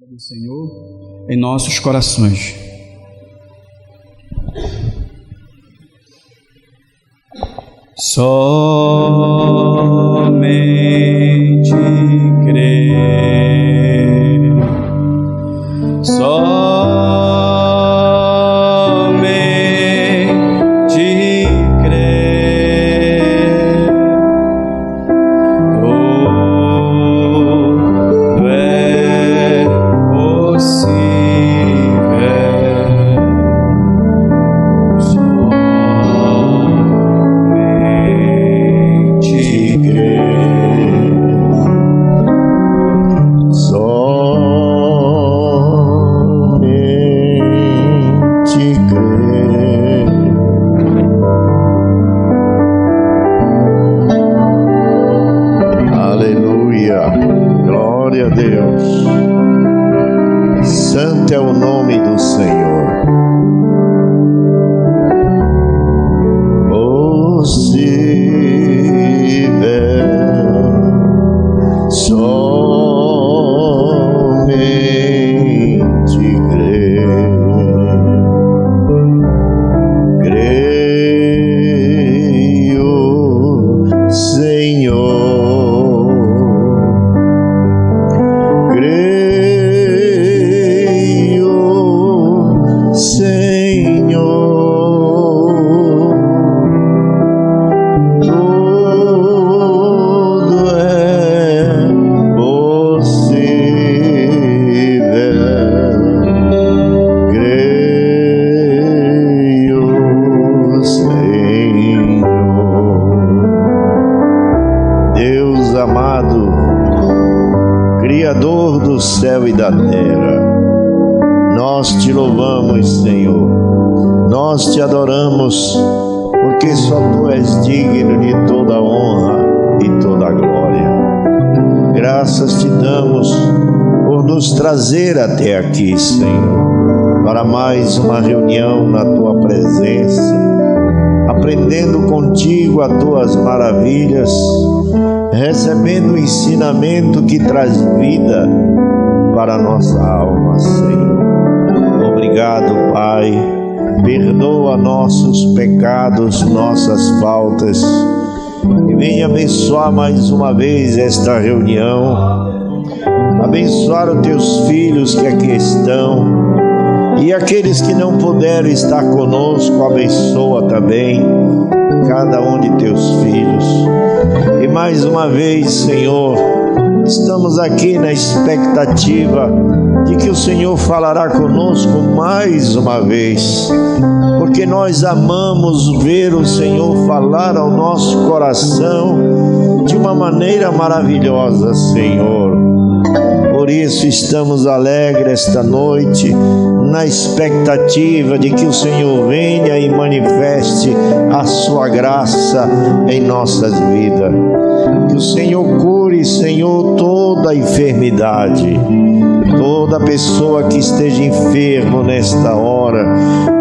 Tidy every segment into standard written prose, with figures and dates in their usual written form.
do Senhor em nossos corações. Somente crer, somente crer, tudo é possível. Glória a Deus. Santo é o nome do Senhor. Possível somente crer. Creio, Senhor. Amado, Criador do céu e da terra, nós te louvamos, Senhor, nós te adoramos, porque só tu és digno de toda honra e toda glória. Graças te damos por nos trazer até aqui, Senhor, para mais uma reunião na tua presença, aprendendo contigo as tuas maravilhas, recebendo o ensinamento que traz vida para a nossa alma, Senhor. Obrigado, Pai. Perdoa nossos pecados, nossas faltas, e venha abençoar mais uma vez esta reunião, abençoar os teus filhos que aqui estão, e aqueles que não puderam estar conosco, abençoa também cada um de teus filhos. E mais uma vez, Senhor, estamos aqui na expectativa de que o Senhor falará conosco mais uma vez, porque nós amamos ver o Senhor falar ao nosso coração de uma maneira maravilhosa, Senhor. Por isso estamos alegres esta noite, na expectativa de que o Senhor venha e manifeste a sua graça em nossas vidas. Que o Senhor cure, Senhor, toda enfermidade, toda pessoa que esteja enfermo nesta hora,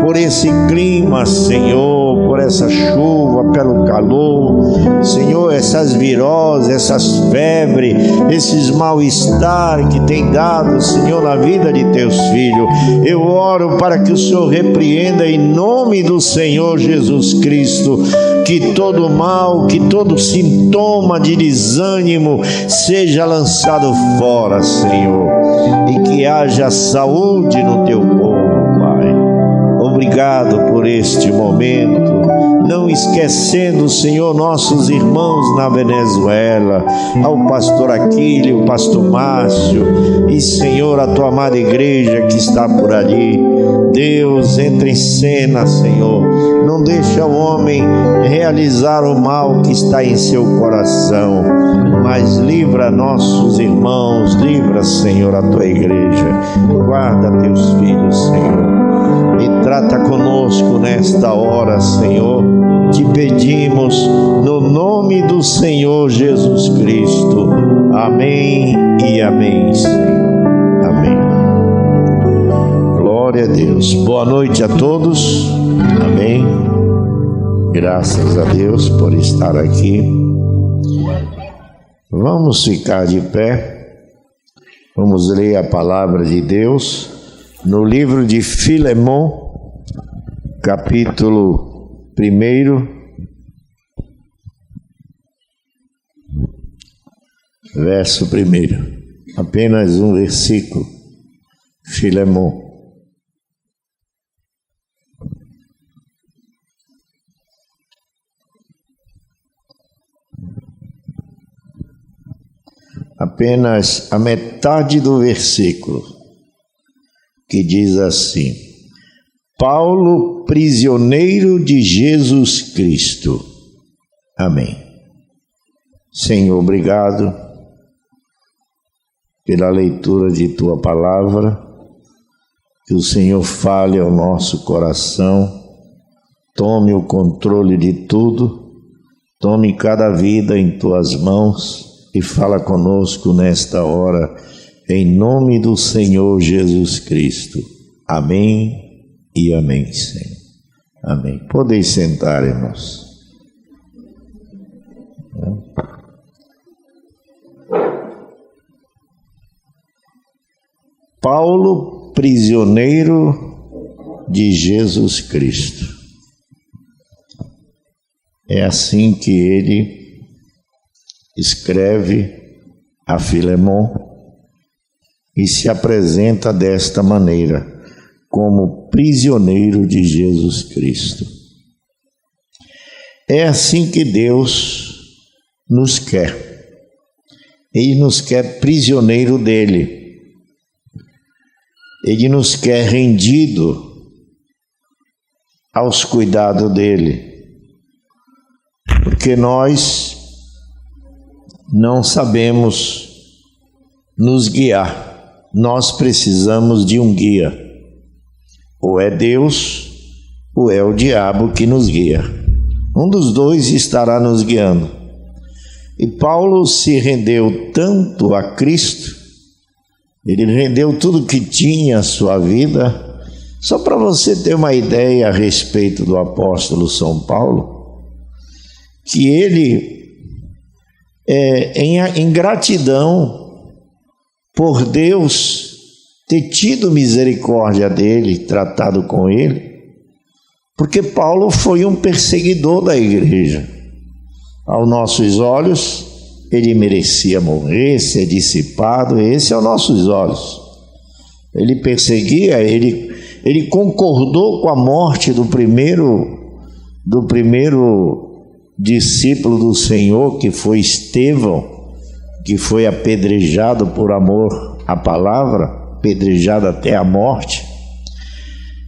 por esse clima, Senhor, por essa chuva, pelo calor, Senhor, essas viroses, essas febres, esses mal-estar que tem dado, Senhor, na vida de teus filhos. Eu oro para que o Senhor repreenda em nome do Senhor Jesus Cristo, que todo mal, que todo sintoma de desânimo seja lançado fora, Senhor, e que haja saúde no teu povo, Pai. Obrigado por este momento, não esquecendo, Senhor, nossos irmãos na Venezuela, ao pastor Aquílio, o pastor Márcio, e, Senhor, a tua amada igreja que está por ali. Deus, entra em cena, Senhor, não deixa o homem realizar o mal que está em seu coração, mas livra nossos irmãos, livra, Senhor, a tua igreja, guarda teus filhos, Senhor, e trata conosco nesta hora, Senhor. Te pedimos no nome do Senhor Jesus Cristo. Amém e amém, Senhor. Amém. Glória a Deus. Boa noite a todos. Amém. Graças a Deus por estar aqui. Vamos ficar de pé. Vamos ler a palavra de Deus no livro de Filemão, capítulo 1, verso 1. Apenas um versículo. Filemão. Apenas a metade do versículo, que diz assim: Paulo, prisioneiro de Jesus Cristo. Amém. Senhor, obrigado pela leitura de Tua palavra, que o Senhor fale ao nosso coração, tome o controle de tudo, tome cada vida em Tuas mãos, e fala conosco nesta hora, em nome do Senhor Jesus Cristo. Amém e amém, Senhor. Amém. Podeis sentar, irmãos. Paulo, prisioneiro de Jesus Cristo. É assim que ele escreve a Filemão e se apresenta desta maneira, como prisioneiro de Jesus Cristo. É assim que Deus nos quer. Ele nos quer prisioneiro dele. Ele nos quer rendido aos cuidados dele. Porque nós não sabemos nos guiar. Nós precisamos de um guia. Ou é Deus, ou é o diabo que nos guia. Um dos dois estará nos guiando. E Paulo se rendeu tanto a Cristo, ele rendeu tudo que tinha a sua vida. Só para você ter uma ideia a respeito do apóstolo São Paulo, que ele em gratidão por Deus ter tido misericórdia dele, tratado com ele, porque Paulo foi um perseguidor da igreja. Aos nossos olhos, ele merecia morrer, ser dissipado, esse é aos nossos olhos. Ele perseguia, ele concordou com a morte do primeiro discípulo do Senhor, que foi Estevão, que foi apedrejado por amor à palavra, apedrejado até a morte.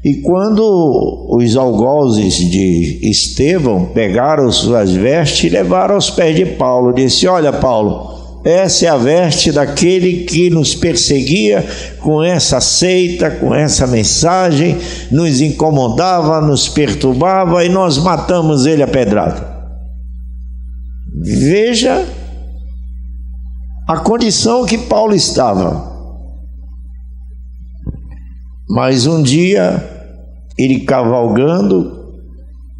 E quando os algozes de Estevão pegaram suas vestes e levaram aos pés de Paulo, disse: olha, Paulo, essa é a veste daquele que nos perseguia com essa seita, com essa mensagem, nos incomodava, nos perturbava, e nós matamos ele a pedrada. Veja a condição que Paulo estava. Mas um dia, ele cavalgando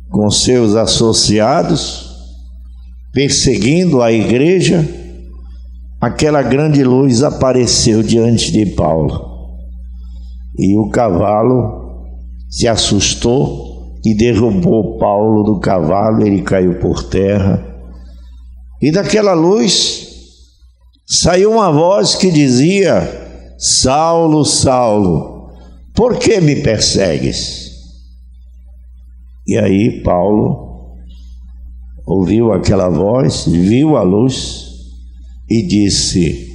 com seus associados, perseguindo a igreja, aquela grande luz apareceu diante de Paulo. E o cavalo se assustou e derrubou Paulo do cavalo, ele caiu por terra. E daquela luz saiu uma voz que dizia: Saulo, Saulo, por que me persegues? E aí Paulo ouviu aquela voz, viu a luz e disse: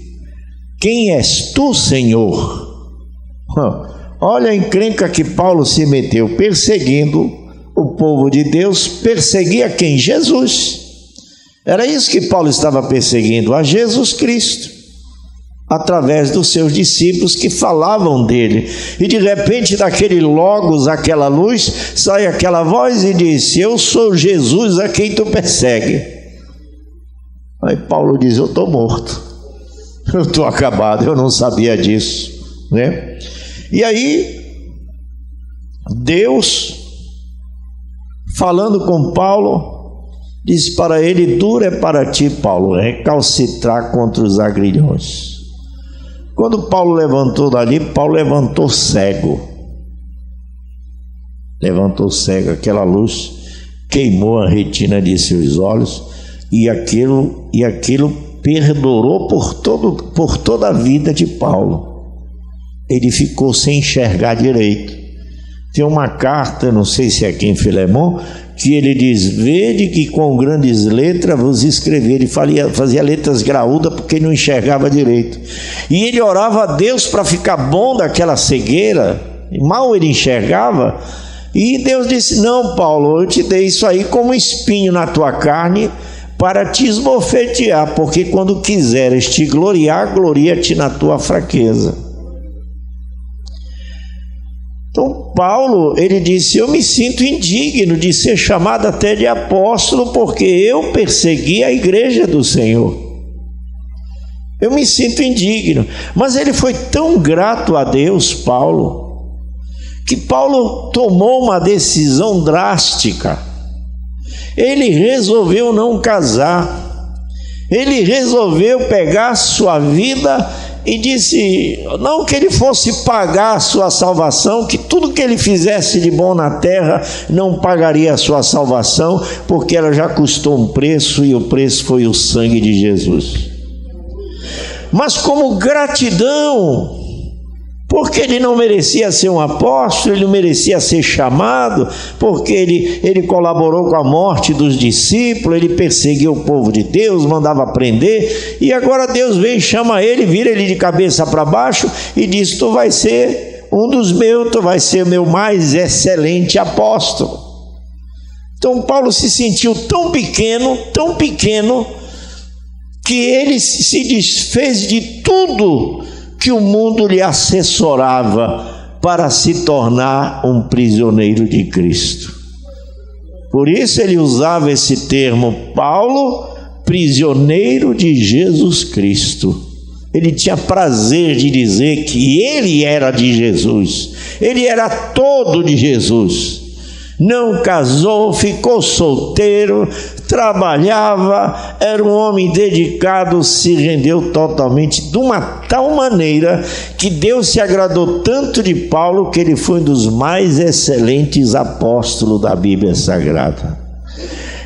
quem és tu, Senhor? Olha a encrenca que Paulo se meteu, perseguindo o povo de Deus. Perseguia quem? Jesus. Era isso que Paulo estava perseguindo, a Jesus Cristo, através dos seus discípulos que falavam dele. E de repente, daquele logos, aquela luz, sai aquela voz e disse: eu sou Jesus a quem tu persegue. Aí Paulo diz: eu estou morto, eu estou acabado, eu não sabia disso, né? E aí Deus, falando com Paulo, diz para ele: duro é para ti, Paulo, recalcitrar contra os agrilhões. Quando Paulo levantou dali, Paulo levantou cego. Levantou cego, aquela luz queimou a retina de seus olhos e aquilo perdurou por toda a vida de Paulo. Ele ficou sem enxergar direito. Tem uma carta, não sei se é aqui em Filemon, que ele diz: vede que com grandes letras vos escrever. Ele fazia letras graúdas porque não enxergava direito. E ele orava a Deus para ficar bom daquela cegueira. Mal ele enxergava. E Deus disse: não, Paulo, eu te dei isso aí como espinho na tua carne para te esbofetear, porque quando quiseres te gloriar, gloria-te na tua fraqueza. Então Paulo, ele disse: eu me sinto indigno de ser chamado até de apóstolo, porque eu persegui a igreja do Senhor. Eu me sinto indigno. Mas ele foi tão grato a Deus, Paulo, que Paulo tomou uma decisão drástica. Ele resolveu não casar. Ele resolveu pegar sua vida e disse, não que ele fosse pagar a sua salvação, que tudo que ele fizesse de bom na terra não pagaria a sua salvação, porque ela já custou um preço, e o preço foi o sangue de Jesus. Mas como gratidão, porque ele não merecia ser um apóstolo, ele não merecia ser chamado, porque ele colaborou com a morte dos discípulos, ele perseguiu o povo de Deus, mandava prender, e agora Deus vem, chama ele, vira ele de cabeça para baixo e diz: tu vai ser um dos meus, tu vai ser o meu mais excelente apóstolo. Então Paulo se sentiu tão pequeno, que ele se desfez de tudo que o mundo lhe assessorava para se tornar um prisioneiro de Cristo. Por isso ele usava esse termo, Paulo, prisioneiro de Jesus Cristo. Ele tinha prazer de dizer que ele era de Jesus, ele era todo de Jesus. Não casou, ficou solteiro, trabalhava, era um homem dedicado, se rendeu totalmente, de uma tal maneira que Deus se agradou tanto de Paulo que ele foi um dos mais excelentes apóstolos da Bíblia Sagrada.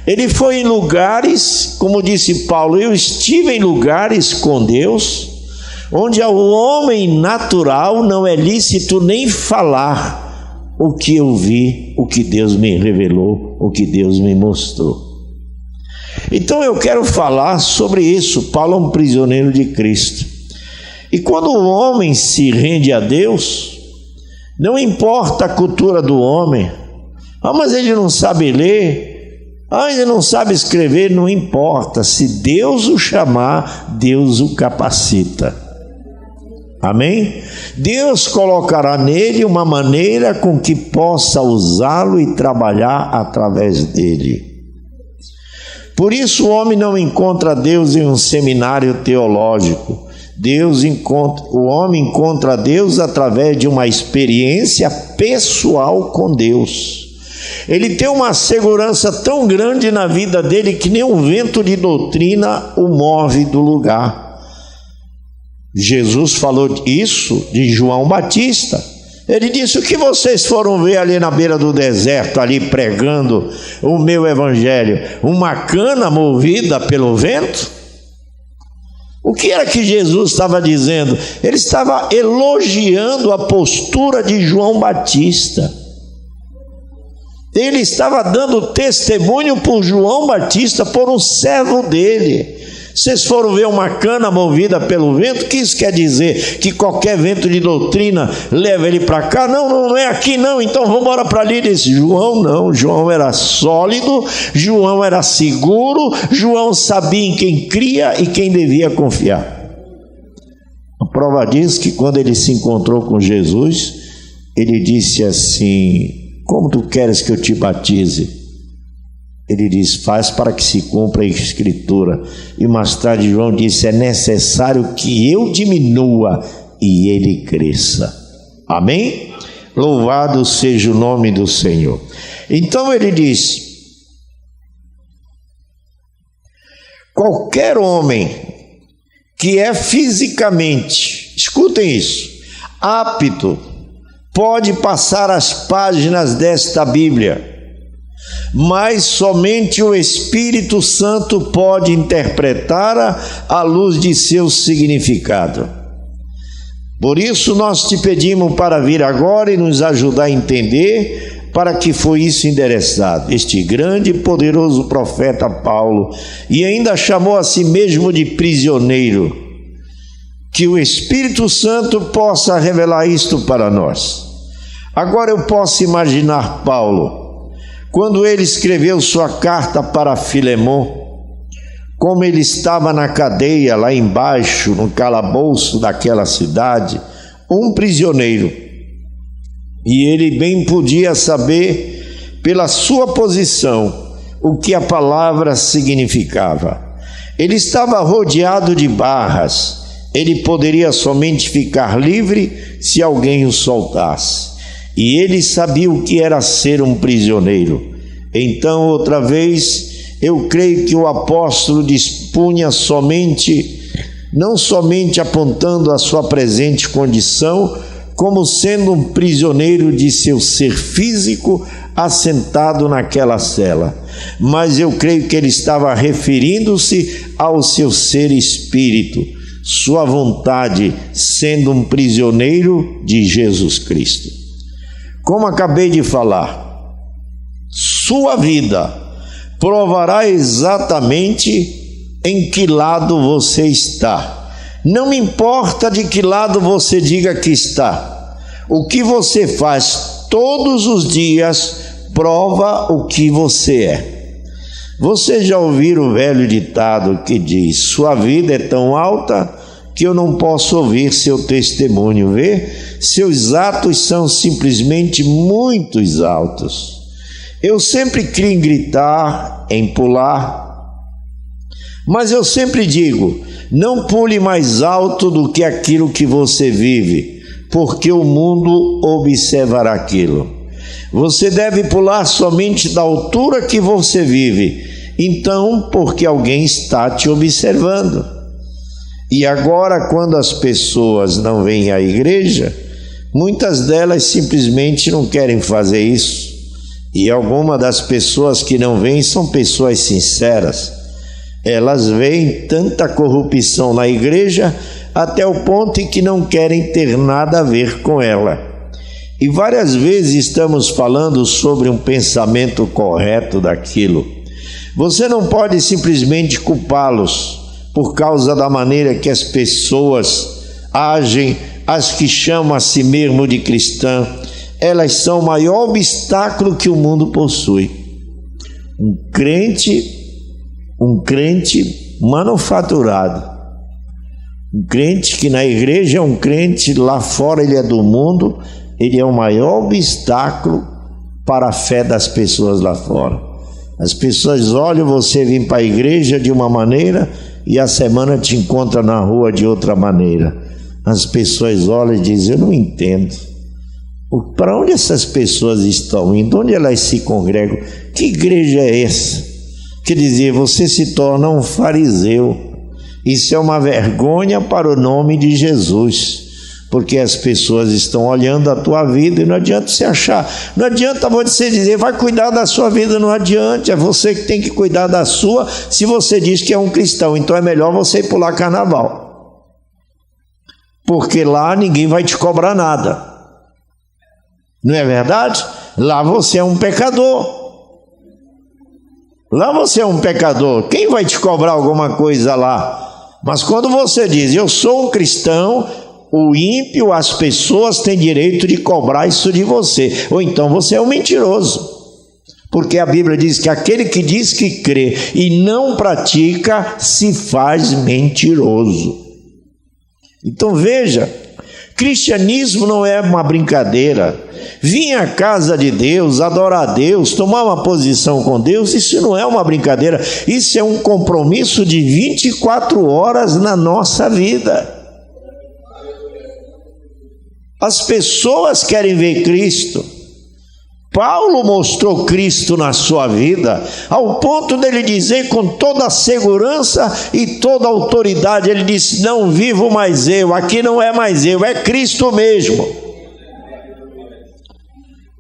Ele foi em lugares, como disse Paulo, eu estive em lugares com Deus, onde ao homem natural não é lícito nem falar o que eu vi, o que Deus me revelou, o que Deus me mostrou. Então eu quero falar sobre isso. Paulo é um prisioneiro de Cristo. E quando o homem se rende a Deus, não importa a cultura do homem, mas ele não sabe ler, ele não sabe escrever, não importa. Se Deus o chamar, Deus o capacita. Amém? Deus colocará nele uma maneira com que possa usá-lo e trabalhar através dele. Por isso o homem não encontra Deus em um seminário teológico. O homem encontra Deus através de uma experiência pessoal com Deus. Ele tem uma segurança tão grande na vida dele que nem um vento de doutrina o move do lugar. Jesus falou isso de João Batista. Ele disse: o que vocês foram ver ali na beira do deserto, ali pregando o meu evangelho? Uma cana movida pelo vento? O que era que Jesus estava dizendo? Ele estava elogiando a postura de João Batista. Ele estava dando testemunho por João Batista, por um servo dele. Vocês foram ver uma cana movida pelo vento? O que isso quer dizer? Que qualquer vento de doutrina leva ele para cá? Não é aqui não, então vamos embora para ali. Desse João não, João era sólido, João era seguro, João sabia em quem cria e quem devia confiar. A prova diz que quando ele se encontrou com Jesus, ele disse assim: como tu queres que eu te batize? Ele diz: faz para que se cumpra a escritura. E mais tarde João disse: é necessário que eu diminua e ele cresça. Amém? Louvado seja o nome do Senhor. Então ele diz: qualquer homem que é fisicamente Escutem isso. Apto pode passar as páginas desta Bíblia, mas somente o Espírito Santo pode interpretá-la à luz de seu significado. Por isso nós te pedimos para vir agora e nos ajudar a entender para que foi isso endereçado. Este grande e poderoso profeta Paulo, e ainda chamou a si mesmo de prisioneiro. Que o Espírito Santo possa revelar isto para nós. Agora eu posso imaginar Paulo, quando ele escreveu sua carta para Filemon, como ele estava na cadeia lá embaixo, no calabouço daquela cidade, um prisioneiro. E ele bem podia saber, pela sua posição, o que a palavra significava. Ele estava rodeado de barras. Ele poderia somente ficar livre se alguém o soltasse. E ele sabia o que era ser um prisioneiro. Então, outra vez, eu creio que o apóstolo dispunha não somente apontando a sua presente condição, como sendo um prisioneiro de seu ser físico assentado naquela cela. Mas eu creio que ele estava referindo-se ao seu ser espírito, sua vontade, sendo um prisioneiro de Jesus Cristo. Como acabei de falar, sua vida provará exatamente em que lado você está. Não me importa de que lado você diga que está. O que você faz todos os dias prova o que você é. Você já ouviu o velho ditado que diz: sua vida é tão alta que eu não posso ouvir seu testemunho, vê? Seus atos são simplesmente muito altos. Eu sempre crio em gritar, em pular, mas eu sempre digo: não pule mais alto do que aquilo que você vive, porque o mundo observará aquilo. Você deve pular somente da altura que você vive, então, porque alguém está te observando. E agora, quando as pessoas não vêm à igreja, muitas delas simplesmente não querem fazer isso. E algumas das pessoas que não vêm são pessoas sinceras. Elas veem tanta corrupção na igreja até o ponto em que não querem ter nada a ver com ela. E várias vezes estamos falando sobre um pensamento correto daquilo. Você não pode simplesmente culpá-los por causa da maneira que as pessoas agem, as que chamam a si mesmo de cristã. Elas são o maior obstáculo que o mundo possui. Um crente manufaturado, um crente que na igreja é um crente, lá fora ele é do mundo, ele é o maior obstáculo para a fé das pessoas lá fora. As pessoas olham você vir para a igreja de uma maneira e a semana te encontra na rua de outra maneira. As pessoas olham e dizem: eu não entendo. Para onde essas pessoas estão indo? Onde elas se congregam? Que igreja é essa? Quer dizer, você se torna um fariseu. Isso é uma vergonha para o nome de Jesus, porque as pessoas estão olhando a tua vida e não adianta você achar, não adianta você dizer, vai cuidar da sua vida, não adianta, é você que tem que cuidar da sua. Se você diz que é um cristão, então é melhor você ir pular carnaval, porque lá ninguém vai te cobrar nada, não é verdade? Lá você é um pecador. Lá você é um pecador, quem vai te cobrar alguma coisa lá? Mas quando você diz, eu sou um cristão, o ímpio, as pessoas têm direito de cobrar isso de você, ou então você é um mentiroso, porque a Bíblia diz que aquele que diz que crê e não pratica, se faz mentiroso. Então veja, cristianismo não é uma brincadeira. Vir à casa de Deus, adorar a Deus, tomar uma posição com Deus, isso não é uma brincadeira, isso é um compromisso de 24 horas na nossa vida. As pessoas querem ver Cristo. Paulo mostrou Cristo na sua vida, ao ponto dele dizer com toda a segurança e toda a autoridade, ele disse: não vivo mais eu, aqui não é mais eu, é Cristo mesmo.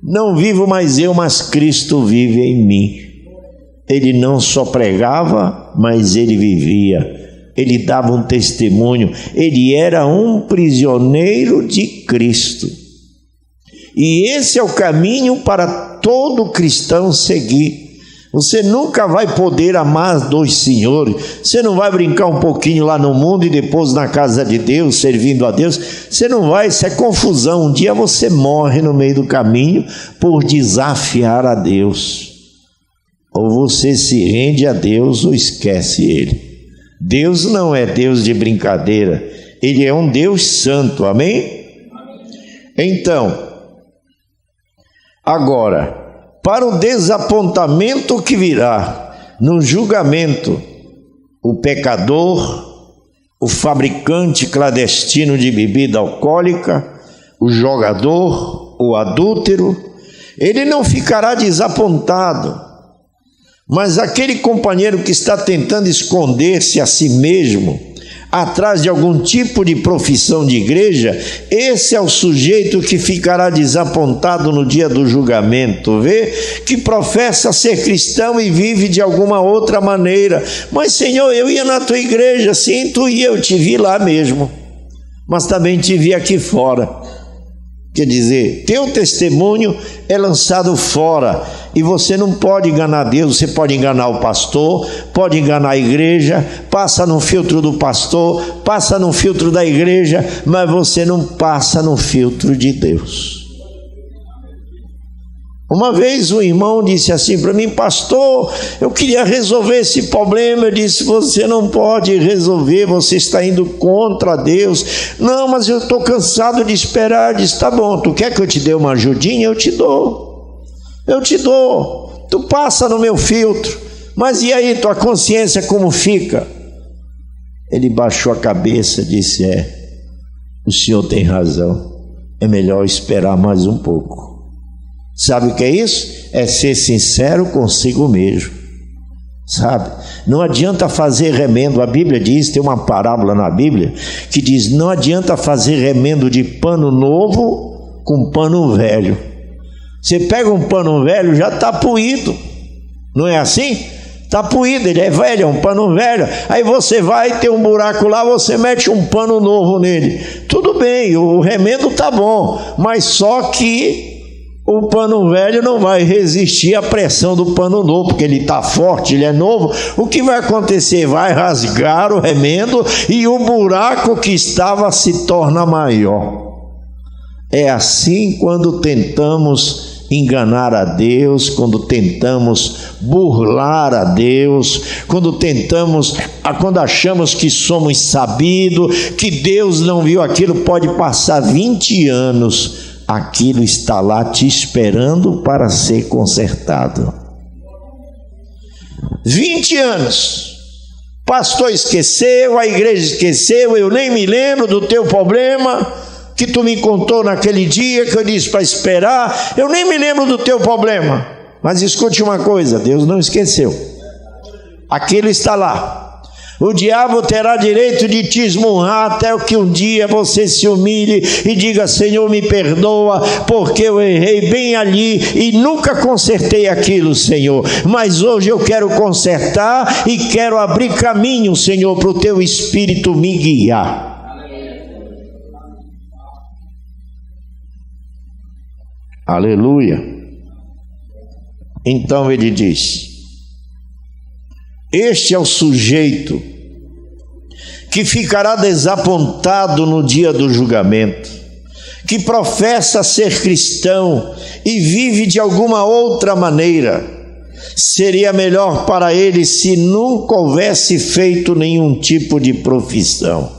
Não vivo mais eu, mas Cristo vive em mim. Ele não só pregava, mas ele vivia, ele dava um testemunho, ele era um prisioneiro de Cristo. E esse é o caminho para todo cristão seguir. Você nunca vai poder amar dois senhores. Você não vai brincar um pouquinho lá no mundo e depois na casa de Deus, servindo a Deus. Você não vai, isso é confusão. Um dia você morre no meio do caminho por desafiar a Deus. Ou você se rende a Deus ou esquece Ele. Deus não é Deus de brincadeira. Ele é um Deus santo, amém? Então, agora, para o desapontamento que virá no julgamento, o pecador, o fabricante clandestino de bebida alcoólica, o jogador, o adúltero, ele não ficará desapontado. Mas aquele companheiro que está tentando esconder-se a si mesmo, atrás de algum tipo de profissão de igreja, esse é o sujeito que ficará desapontado no dia do julgamento, vê? Que professa ser cristão e vive de alguma outra maneira. Mas Senhor, eu ia na tua igreja, sim, tu ia, eu te vi lá mesmo, mas também te vi aqui fora. Quer dizer, teu testemunho é lançado fora e você não pode enganar Deus. Você pode enganar o pastor, pode enganar a igreja, passa no filtro do pastor, passa no filtro da igreja, mas você não passa no filtro de Deus. Uma vez um irmão disse assim para mim: pastor, eu queria resolver esse problema. Eu disse: você não pode resolver, você está indo contra Deus. Não, mas eu estou cansado de esperar. Eu disse: tá bom, tu quer que eu te dê uma ajudinha? Eu te dou, tu passa no meu filtro, mas e aí, tua consciência como fica? Ele baixou a cabeça e disse: o senhor tem razão, é melhor esperar mais um pouco. Sabe o que é isso? É ser sincero consigo mesmo, sabe? Não adianta fazer remendo. A Bíblia diz, tem uma parábola na Bíblia que diz: não adianta fazer remendo de pano novo com pano velho. Você pega um pano velho, já está puído, não é assim? Está puído, ele é velho, é um pano velho. Aí você vai ter um buraco lá, você mete um pano novo nele. Tudo bem, o remendo está bom, mas só que o pano velho não vai resistir à pressão do pano novo, porque ele está forte, ele é novo. O que vai acontecer? Vai rasgar o remendo e o buraco que estava se torna maior. É assim quando tentamos enganar a Deus, quando tentamos burlar a Deus, quando achamos que somos sabidos, que Deus não viu aquilo. Pode passar 20 anos, aquilo está lá te esperando para ser consertado. 20 anos, pastor esqueceu, a igreja esqueceu, eu nem me lembro do teu problema que tu me contou naquele dia que eu disse para esperar, eu nem me lembro do teu problema. Mas escute uma coisa, Deus não esqueceu, aquilo está lá. O diabo terá direito de te esmurrar até que um dia você se humilhe e diga: Senhor, me perdoa, porque eu errei bem ali e nunca consertei aquilo, Senhor. Mas hoje eu quero consertar e quero abrir caminho, Senhor, para o teu Espírito me guiar. Aleluia. Então ele diz: este é o sujeito que ficará desapontado no dia do julgamento, que professa ser cristão e vive de alguma outra maneira. Seria melhor para ele se nunca houvesse feito nenhum tipo de profissão,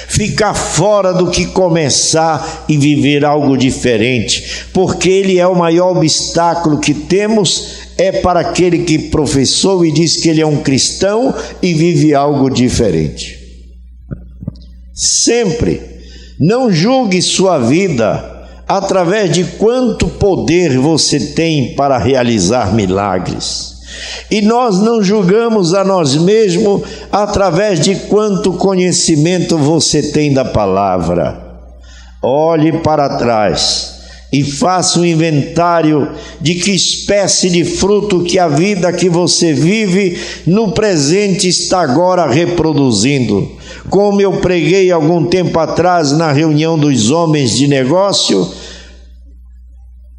ficar fora do que começar e viver algo diferente, porque ele é o maior obstáculo que temos. É para aquele que professou e diz que ele é um cristão e vive algo diferente. Sempre não julgue sua vida através de quanto poder você tem para realizar milagres. E nós não julgamos a nós mesmos através de quanto conhecimento você tem da palavra. Olhe para trás e faça um inventário de que espécie de fruto que a vida que você vive no presente está agora reproduzindo. Como eu preguei algum tempo atrás na reunião dos homens de negócio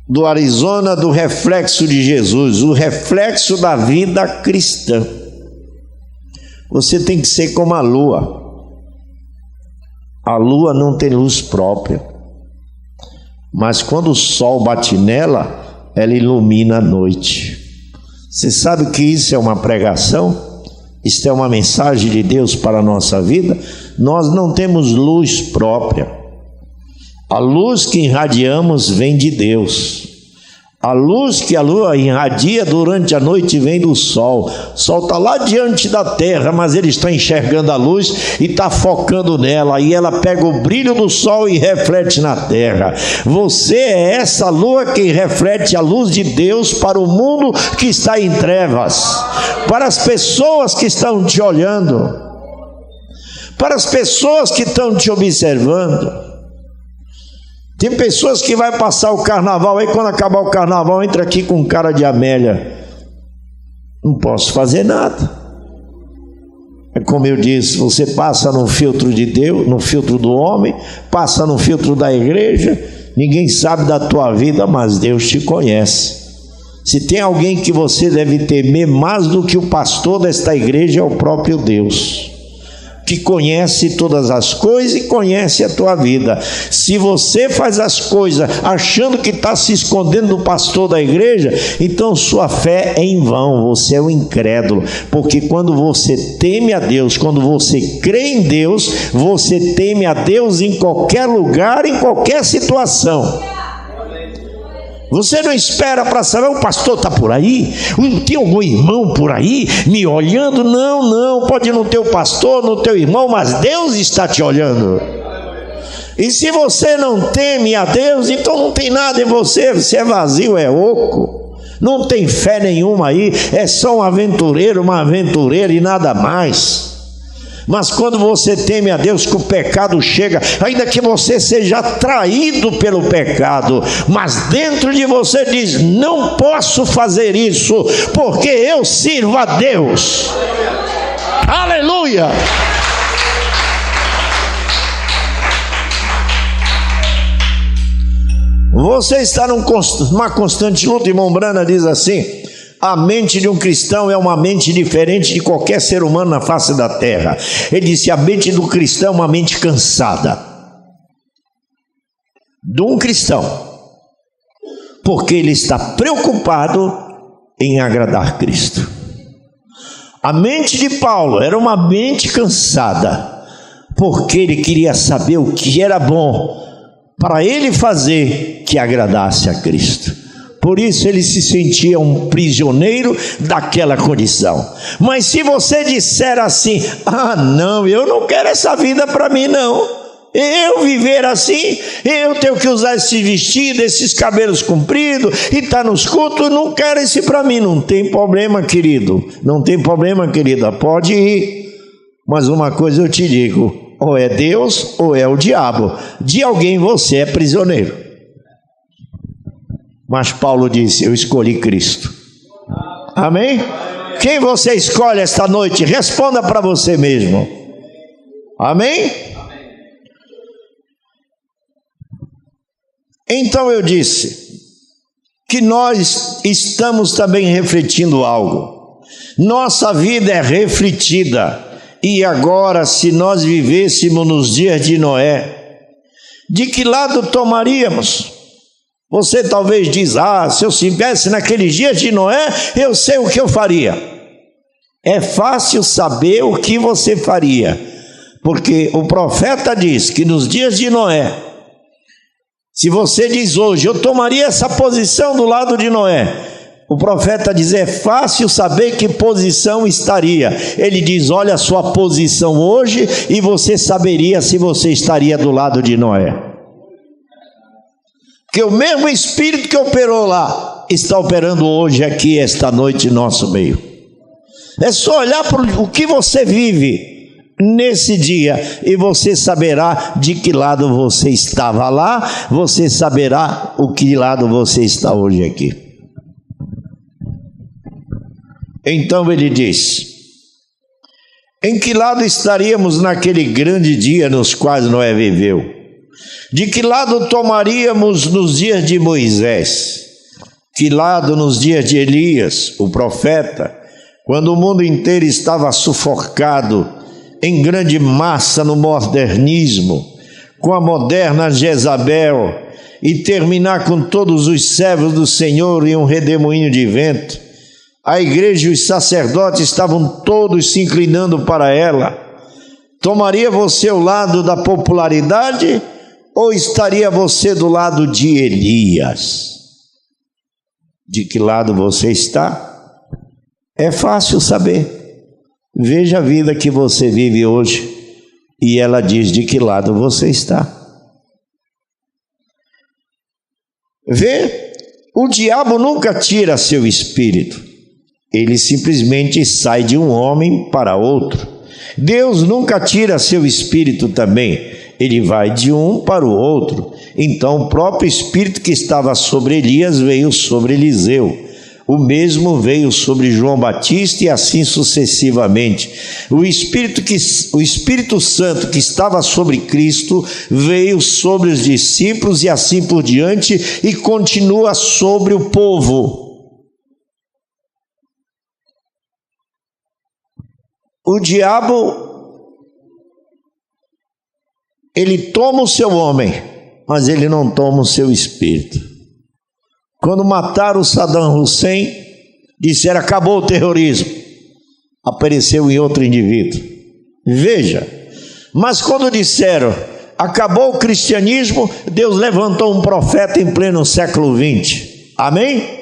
do Arizona, do reflexo de Jesus, o reflexo da vida cristã. Você tem que ser como a lua. A lua não tem luz própria, mas quando o sol bate nela, ela ilumina a noite. Você sabe que isso é uma pregação? Isto é uma mensagem de Deus para a nossa vida? Nós não temos luz própria. A luz que irradiamos vem de Deus. A luz que a lua irradia durante a noite vem do sol. O sol está lá diante da terra, mas ele está enxergando a luz e está focando nela. E ela pega o brilho do sol e reflete na terra. Você é essa lua que reflete a luz de Deus para o mundo que está em trevas, para as pessoas que estão te olhando, para as pessoas que estão te observando. Tem pessoas que vai passar o carnaval, aí quando acabar o carnaval entra aqui com cara de Amélia. Não posso fazer nada. É como eu disse, você passa no filtro de Deus, no filtro do homem, passa no filtro da igreja, ninguém sabe da tua vida, mas Deus te conhece. Se tem alguém que você deve temer mais do que o pastor desta igreja, é o próprio Deus, que conhece todas as coisas e conhece a tua vida. Se você faz as coisas achando que está se escondendo do pastor da igreja, então sua fé é em vão, você é um incrédulo. Porque quando você teme a Deus, quando você crê em Deus, você teme a Deus em qualquer lugar, em qualquer situação. Você não espera para saber, o pastor está por aí? Tem algum irmão por aí me olhando? Não, pode não ter o pastor, não ter o irmão, mas Deus está te olhando. E se você não teme a Deus, então não tem nada em você, você é vazio, é oco, não tem fé nenhuma aí, é só um aventureiro, uma aventureira e nada mais. Mas quando você teme a Deus, que o pecado chega, ainda que você seja traído pelo pecado, mas dentro de você diz, não posso fazer isso, porque eu sirvo a Deus. Aleluia! Você está numa constante luta, irmão Brana diz assim: a mente de um cristão é uma mente diferente de qualquer ser humano na face da terra. Ele disse, a mente do cristão é uma mente cansada. De um cristão. Porque ele está preocupado em agradar Cristo. A mente de Paulo era uma mente cansada, porque ele queria saber o que era bom para ele fazer que agradasse a Cristo. Por isso ele se sentia um prisioneiro daquela condição. Mas se você disser assim, não, eu não quero essa vida para mim não, eu viver assim, eu tenho que usar esse vestido, esses cabelos compridos e estar nos cultos, não quero esse para mim. Não tem problema, querido, não tem problema, querida, pode ir. Mas uma coisa eu te digo, ou é Deus ou é o diabo, de alguém você é prisioneiro. Mas Paulo disse, eu escolhi Cristo. Amém? Quem você escolhe esta noite? Responda para você mesmo. Amém? Então eu disse que nós estamos também refletindo algo. Nossa vida é refletida. E agora, se nós vivêssemos nos dias de Noé, de que lado tomaríamos? Você talvez diz, se eu estivesse naqueles dias de Noé, eu sei o que eu faria. É fácil saber o que você faria, porque o profeta diz que nos dias de Noé, se você diz hoje, eu tomaria essa posição do lado de Noé, o profeta diz, é fácil saber que posição estaria. Ele diz, olha a sua posição hoje e você saberia se você estaria do lado de Noé. Que o mesmo Espírito que operou lá está operando hoje aqui, esta noite, em nosso meio. É só olhar para o que você vive nesse dia e você saberá de que lado você estava lá, você saberá o que lado você está hoje aqui. Então ele diz: em que lado estaríamos naquele grande dia nos quais Noé viveu? De que lado tomaríamos nos dias de Moisés? Que lado nos dias de Elias, o profeta, quando o mundo inteiro estava sufocado em grande massa no modernismo, com a moderna Jezabel, e terminar com todos os servos do Senhor em um redemoinho de vento? A igreja e os sacerdotes estavam todos se inclinando para ela. Tomaria você o lado da popularidade ou estaria você do lado de Elias? De que lado você está? É fácil saber. Veja a vida que você vive hoje e ela diz de que lado você está. Vê, o diabo nunca tira seu espírito. Ele simplesmente sai de um homem para outro. Deus nunca tira seu espírito também. Ele vai de um para o outro. Então o próprio espírito que estava sobre Elias veio sobre Eliseu. O mesmo veio sobre João Batista e assim sucessivamente. O Espírito Santo que estava sobre Cristo veio sobre os discípulos e assim por diante e continua sobre o povo. O diabo, ele toma o seu homem, mas ele não toma o seu espírito. Quando mataram o Saddam Hussein, disseram acabou o terrorismo. Apareceu em outro indivíduo. Veja, mas quando disseram acabou o cristianismo, Deus levantou um profeta em pleno século XX. Amém?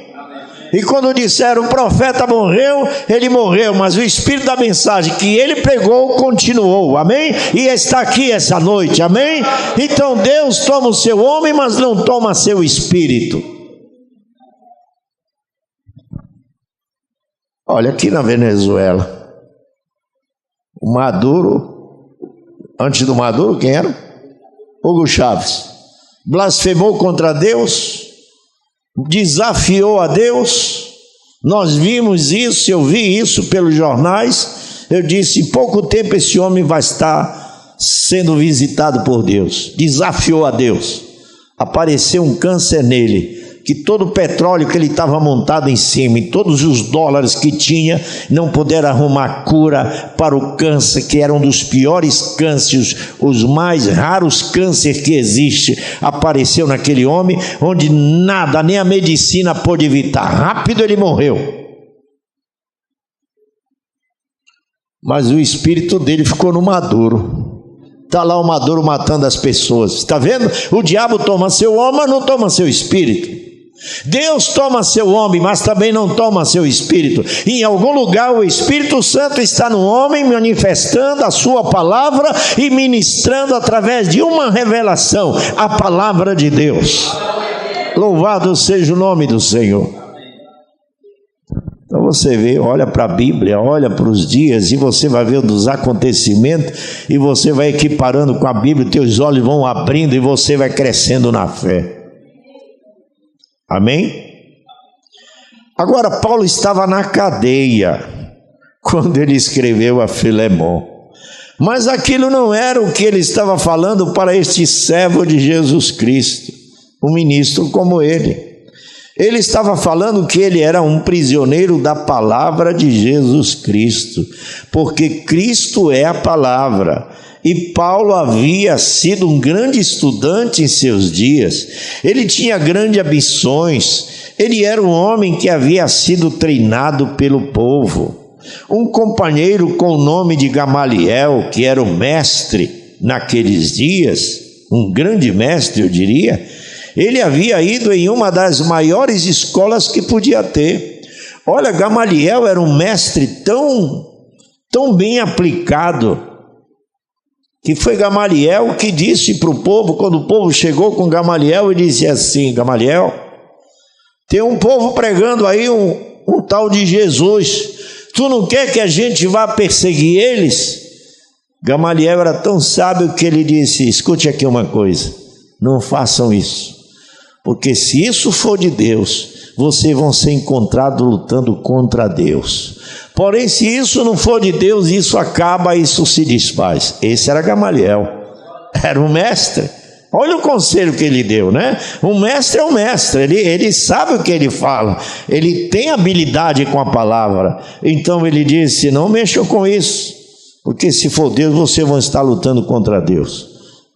E quando disseram o profeta morreu, ele morreu, mas o espírito da mensagem que ele pregou continuou, amém? E está aqui essa noite, amém? Então Deus toma o seu homem, mas não toma seu espírito. Olha aqui na Venezuela, o Maduro, antes do Maduro, quem era? Hugo Chávez, blasfemou contra Deus, desafiou a Deus. Nós vimos isso, eu vi isso pelos jornais. Eu disse, em pouco tempo esse homem vai estar sendo visitado por Deus. Desafiou a Deus. Apareceu um câncer nele, que todo o petróleo que ele estava montado em cima, e todos os dólares que tinha, não puderam arrumar cura para o câncer, que era um dos piores cânceres, os mais raros cânceres que existe. Apareceu naquele homem, onde nada, nem a medicina pôde evitar. Rápido ele morreu. Mas o espírito dele ficou no Maduro. Está lá o Maduro matando as pessoas. Está vendo? O diabo toma seu homem, mas não toma seu espírito. Deus toma seu homem, mas também não toma seu espírito. Em algum lugar o Espírito Santo está no homem, manifestando a sua palavra e ministrando através de uma revelação, a palavra de Deus. Louvado seja o nome do Senhor. Então você vê, olha para a Bíblia, olha para os dias, e você vai ver dos acontecimentos, e você vai equiparando com a Bíblia, teus olhos vão abrindo e você vai crescendo na fé. Amém? Agora, Paulo estava na cadeia quando ele escreveu a Filemon, mas aquilo não era o que ele estava falando para este servo de Jesus Cristo, um ministro como ele. Ele estava falando que ele era um prisioneiro da palavra de Jesus Cristo, porque Cristo é a palavra. E Paulo havia sido um grande estudante em seus dias, ele tinha grandes ambições, ele era um homem que havia sido treinado pelo povo. Um companheiro com o nome de Gamaliel, que era o mestre naqueles dias, um grande mestre eu diria, ele havia ido em uma das maiores escolas que podia ter. Olha, Gamaliel era um mestre tão bem aplicado, que foi Gamaliel que disse para o povo, quando o povo chegou com Gamaliel, e disse assim: Gamaliel, tem um povo pregando aí um tal de Jesus, tu não quer que a gente vá perseguir eles? Gamaliel era tão sábio que ele disse: escute aqui uma coisa, não façam isso, porque se isso for de Deus, vocês vão ser encontrados lutando contra Deus. Porém, se isso não for de Deus, isso acaba, isso se desfaz. Esse era Gamaliel, era um mestre. Olha o conselho que ele deu, né? Um mestre é um mestre, ele sabe o que ele fala, ele tem habilidade com a palavra. Então ele disse: não mexam com isso, porque se for Deus, vocês vão estar lutando contra Deus.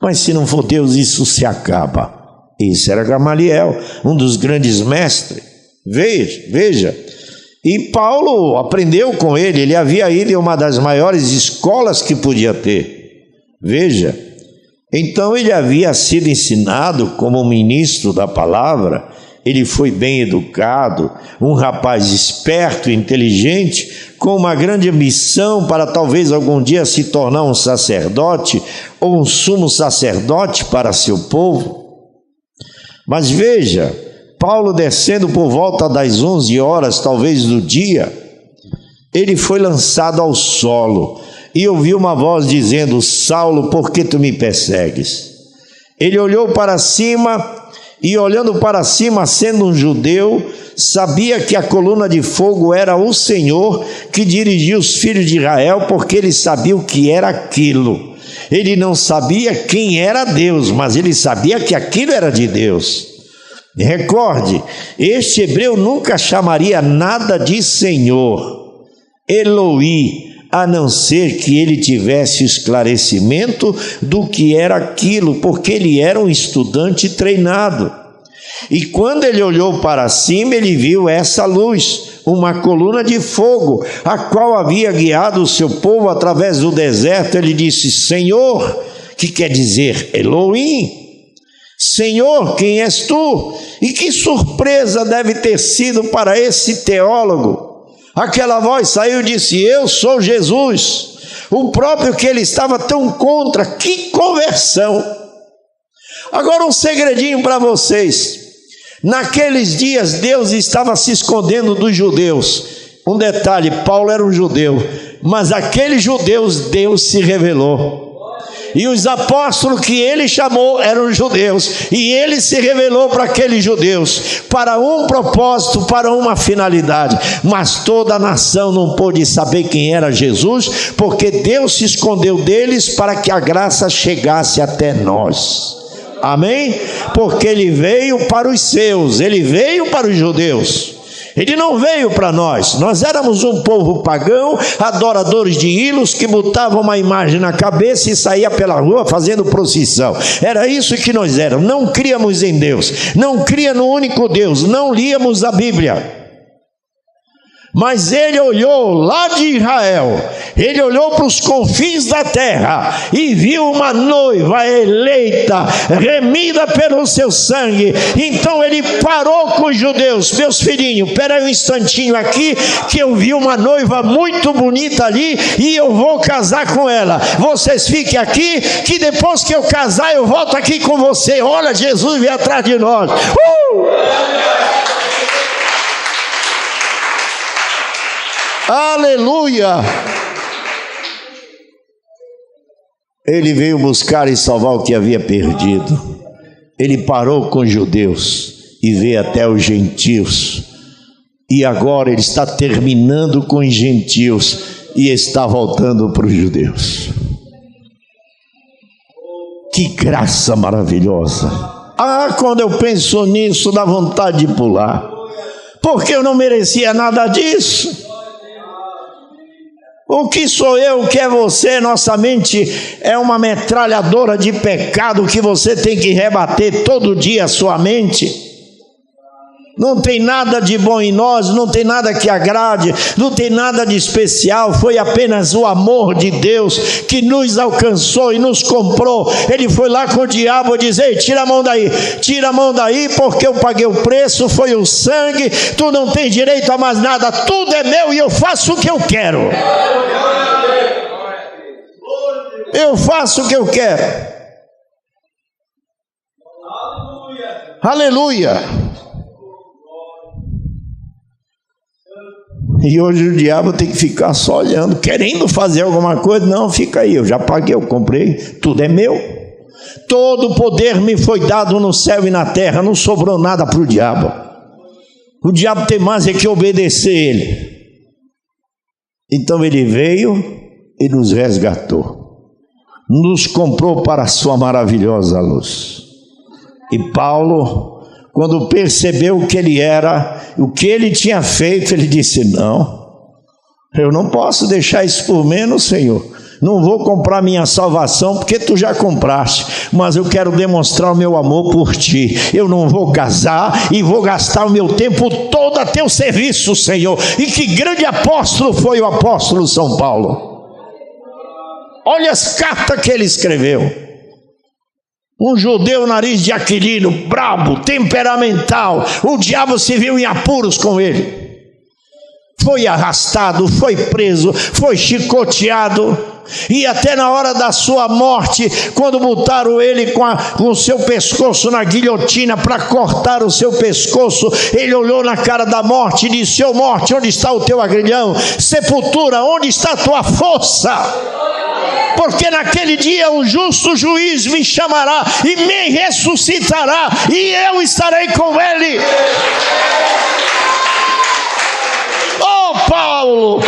Mas se não for Deus, isso se acaba. Esse era Gamaliel, um dos grandes mestres. Veja. E Paulo aprendeu com ele havia ido em uma das maiores escolas que podia ter. Veja, então ele havia sido ensinado como ministro da palavra, ele foi bem educado, um rapaz esperto e inteligente, com uma grande ambição para talvez algum dia se tornar um sacerdote ou um sumo sacerdote para seu povo. Mas veja, Paulo descendo por volta das 11 horas, talvez do dia, ele foi lançado ao solo e ouviu uma voz dizendo: Saulo, por que tu me persegues? Ele olhou para cima e, olhando para cima, sendo um judeu, sabia que a coluna de fogo era o Senhor que dirigia os filhos de Israel, porque ele sabia o que era aquilo. Ele não sabia quem era Deus, mas ele sabia que aquilo era de Deus. Recorde, este hebreu nunca chamaria nada de Senhor, Eloí, a não ser que ele tivesse esclarecimento do que era aquilo, porque ele era um estudante treinado. E quando ele olhou para cima, ele viu essa luz, uma coluna de fogo, a qual havia guiado o seu povo através do deserto. Ele disse: Senhor, que quer dizer Elohim, Senhor, quem és tu? E que surpresa deve ter sido para esse teólogo. Aquela voz saiu e disse: eu sou Jesus, o próprio que ele estava tão contra. Que conversão! Agora um segredinho para vocês. Naqueles dias Deus estava se escondendo dos judeus. Um detalhe, Paulo era um judeu, mas aqueles judeus Deus se revelou. E os apóstolos que ele chamou eram judeus, e ele se revelou para aqueles judeus, para um propósito, para uma finalidade. Mas toda a nação não pôde saber quem era Jesus, porque Deus se escondeu deles para que a graça chegasse até nós. Amém? Porque ele veio para os seus, ele veio para os judeus. Ele não veio para nós. Nós éramos um povo pagão, adoradores de ídolos, que botavam uma imagem na cabeça e saía pela rua fazendo procissão. Era isso que nós éramos. Não críamos em Deus, não cria no único Deus, não líamos a Bíblia. Mas ele olhou lá de Israel, ele olhou para os confins da terra e viu uma noiva eleita, remida pelo seu sangue. Então ele parou com os judeus: meus filhinhos, espera aí um instantinho aqui, que eu vi uma noiva muito bonita ali e eu vou casar com ela. Vocês fiquem aqui, que depois que eu casar eu volto aqui com você. Olha, Jesus vem atrás de nós. Aleluia! Ele veio buscar e salvar o que havia perdido. Ele parou com os judeus e veio até os gentios. E agora ele está terminando com os gentios e está voltando para os judeus. Que graça maravilhosa! Ah, quando eu penso nisso, dá vontade de pular, porque eu não merecia nada disso. O que sou eu, o que é você? Nossa mente é uma metralhadora de pecado que você tem que rebater todo dia a sua mente. Não tem nada de bom em nós, não tem nada que agrade, não tem nada de especial. Foi apenas o amor de Deus que nos alcançou e nos comprou. Ele foi lá com o diabo e disse: ei, tira a mão daí, porque eu paguei o preço, foi o sangue, tu não tens direito a mais nada, tudo é meu e eu faço o que eu quero. Eu faço o que eu quero. Aleluia. E hoje o diabo tem que ficar só olhando, querendo fazer alguma coisa. Não, fica aí, eu já paguei, eu comprei, tudo é meu. Todo o poder me foi dado no céu e na terra, não sobrou nada para o diabo. O diabo tem mais é que obedecer ele. Então ele veio e nos resgatou, nos comprou para a sua maravilhosa luz. E Paulo, quando percebeu o que ele era, o que ele tinha feito, ele disse: não, eu não posso deixar isso por menos, Senhor. Não vou comprar minha salvação, porque tu já compraste, mas eu quero demonstrar o meu amor por ti. Eu não vou casar e vou gastar o meu tempo todo a teu serviço, Senhor. E que grande apóstolo foi o apóstolo São Paulo. Olha as cartas que ele escreveu. Um judeu nariz de aquilino, brabo, temperamental. O diabo se viu em apuros com ele. Foi arrastado, foi preso, foi chicoteado. E até na hora da sua morte, quando botaram ele com o seu pescoço na guilhotina para cortar o seu pescoço, ele olhou na cara da morte e disse: ô morte, onde está o teu agrilhão? Sepultura, onde está a tua força? Porque naquele dia o justo juiz me chamará e me ressuscitará, e eu estarei com ele. Oh Paulo,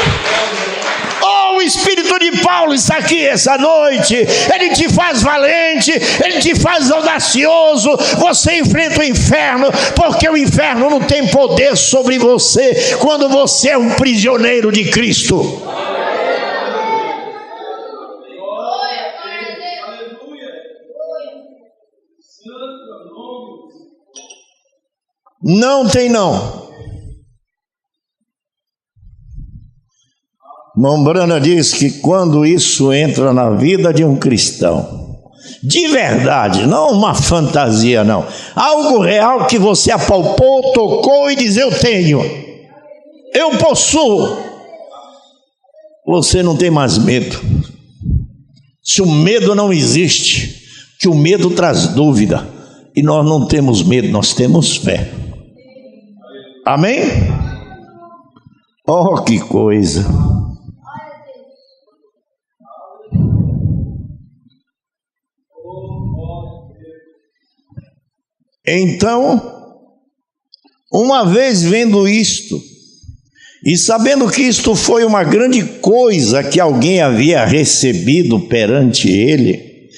oh, o Espírito de Paulo está aqui essa noite. Ele te faz valente, ele te faz audacioso. Você enfrenta o inferno, porque o inferno não tem poder sobre você quando você é um prisioneiro de Cristo. Não tem não. Mombrana diz que quando isso entra na vida de um cristão, de verdade, não uma fantasia não, algo real que você apalpou, tocou e diz: eu tenho, eu possuo, você não tem mais medo. Se o medo não existe, que o medo traz dúvida, e nós não temos medo, nós temos fé. Amém? Oh, que coisa! Então, uma vez vendo isto, e sabendo que isto foi uma grande coisa que alguém havia recebido perante ele,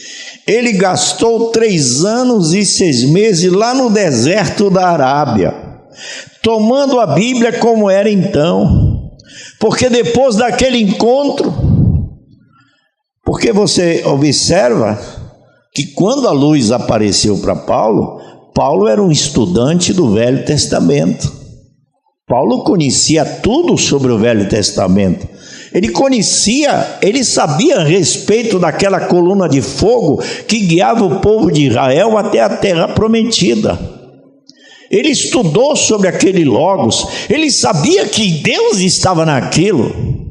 ele gastou 3 anos e 6 meses lá no deserto da Arábia, tomando a Bíblia como era então, porque depois daquele encontro, porque você observa que quando a luz apareceu para Paulo, Paulo era um estudante do Velho Testamento. Paulo conhecia tudo sobre o Velho Testamento. Ele sabia a respeito daquela coluna de fogo que guiava o povo de Israel até a terra prometida. Ele estudou sobre aquele Logos, ele sabia que Deus estava naquilo.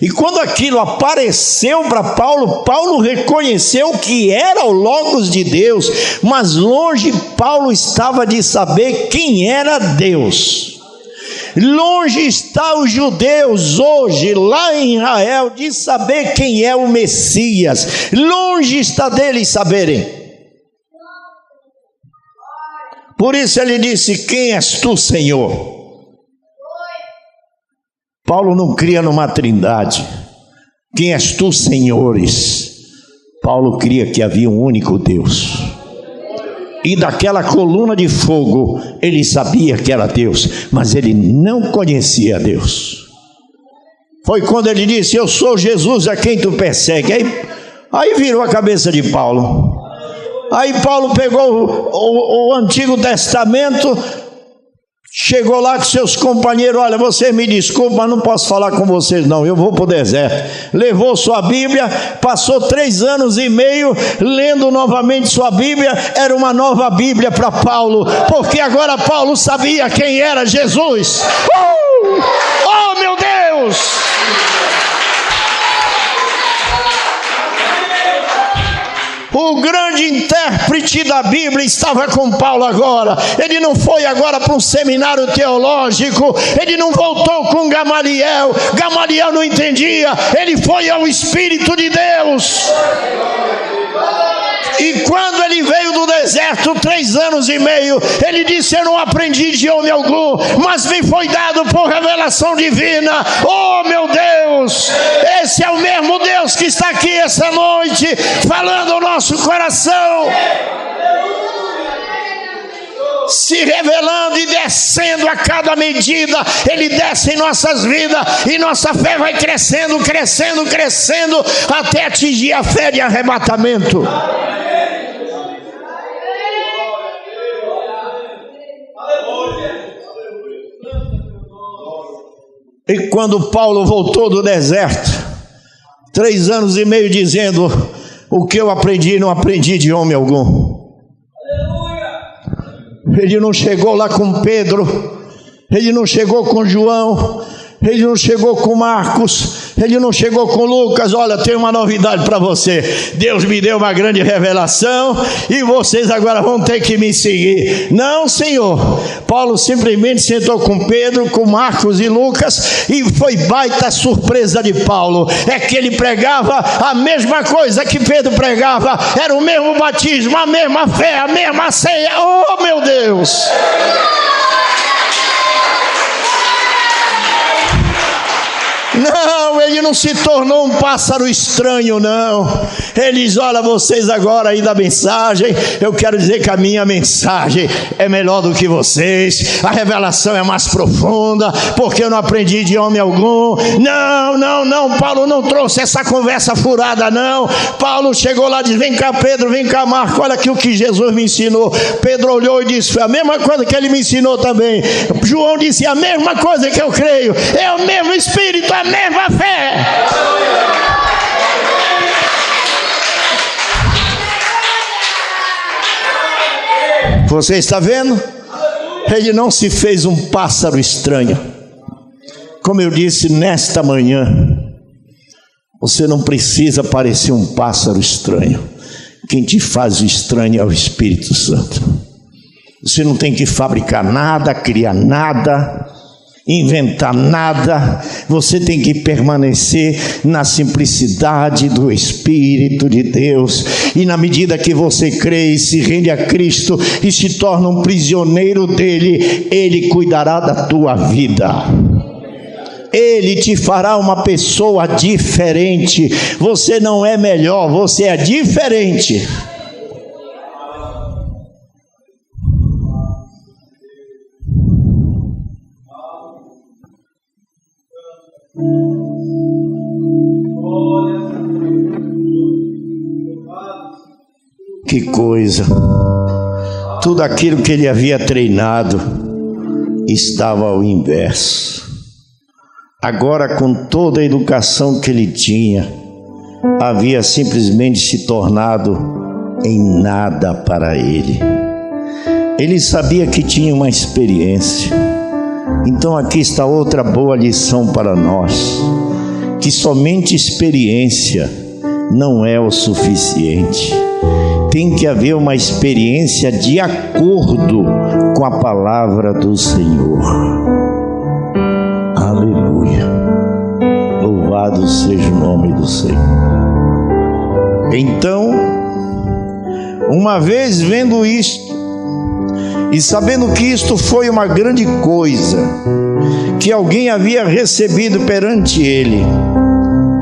E quando aquilo apareceu para Paulo, Paulo reconheceu que era o Logos de Deus, mas longe Paulo estava de saber quem era Deus. Longe está os judeus hoje, lá em Israel, de saber quem é o Messias. Longe está deles saberem. Por isso ele disse: quem és tu, Senhor? Paulo não cria numa trindade. Quem és tu, senhores? Paulo cria que havia um único Deus. E daquela coluna de fogo, ele sabia que era Deus, mas ele não conhecia Deus. Foi quando ele disse: eu sou Jesus a quem tu persegue. Aí virou a cabeça de Paulo. Aí Paulo pegou o Antigo Testamento, chegou lá com seus companheiros: olha, você me desculpa, mas não posso falar com vocês não, eu vou para o deserto. Levou sua Bíblia, passou 3 anos e meio lendo novamente sua Bíblia. Era uma nova Bíblia para Paulo, porque agora Paulo sabia quem era Jesus. Oh meu Deus! O grande intérprete da Bíblia estava com Paulo agora. Ele não foi agora para um seminário teológico, ele não voltou com Gamaliel. Gamaliel não entendia, ele foi ao Espírito de Deus. E quando ele veio do deserto, 3 anos e meio, ele disse: eu não aprendi de homem algum, mas me foi dado por revelação divina. Oh meu Deus, esse é o mesmo Deus que está aqui essa noite, falando ao nosso coração, se revelando e descendo a cada medida. Ele desce em nossas vidas e nossa fé vai crescendo, crescendo, crescendo, até atingir a fé de arrebatamento. E quando Paulo voltou do deserto, 3 anos e meio dizendo: o que eu aprendi, não aprendi de homem algum. Ele não chegou lá com Pedro, ele não chegou com João, ele não chegou com Marcos, ele não chegou com Lucas. Olha, tem uma novidade para você. Deus me deu uma grande revelação e vocês agora vão ter que me seguir. Não, Senhor. Paulo simplesmente sentou com Pedro, com Marcos e Lucas, e foi baita surpresa de Paulo. É que ele pregava a mesma coisa que Pedro pregava. Era o mesmo batismo, a mesma fé, a mesma ceia. Oh, meu Deus! Não, ele não se tornou um pássaro estranho, não. Ele diz: olha, vocês agora aí da mensagem, eu quero dizer que a minha mensagem é melhor do que vocês. A revelação é mais profunda, porque eu não aprendi de homem algum. Não, Paulo não trouxe essa conversa furada, não. Paulo chegou lá e disse: vem cá Pedro, vem cá Marco, olha aqui o que Jesus me ensinou. Pedro olhou e disse: foi a mesma coisa que ele me ensinou também. João disse: a mesma coisa que eu creio, é o mesmo Espírito, a mesma fé. Você está vendo? Ele não se fez um pássaro estranho. Como eu disse nesta manhã, você não precisa parecer um pássaro estranho. Quem te faz o estranho é o Espírito Santo. Você não tem que fabricar nada, criar nada, inventar nada. Você tem que permanecer na simplicidade do Espírito de Deus, e na medida que você crê e se rende a Cristo e se torna um prisioneiro dele, ele cuidará da tua vida. Ele te fará uma pessoa diferente. Você não é melhor, você é diferente. Que coisa! Tudo aquilo que ele havia treinado estava ao inverso. Agora, com toda a educação que ele tinha, havia simplesmente se tornado em nada para ele. Ele sabia que tinha uma experiência. Então aqui está outra boa lição para nós, que somente experiência não é o suficiente. Tem que haver uma experiência de acordo com a palavra do Senhor. Aleluia. Louvado seja o nome do Senhor. Então, uma vez vendo isto, e sabendo que isto foi uma grande coisa, que alguém havia recebido perante ele,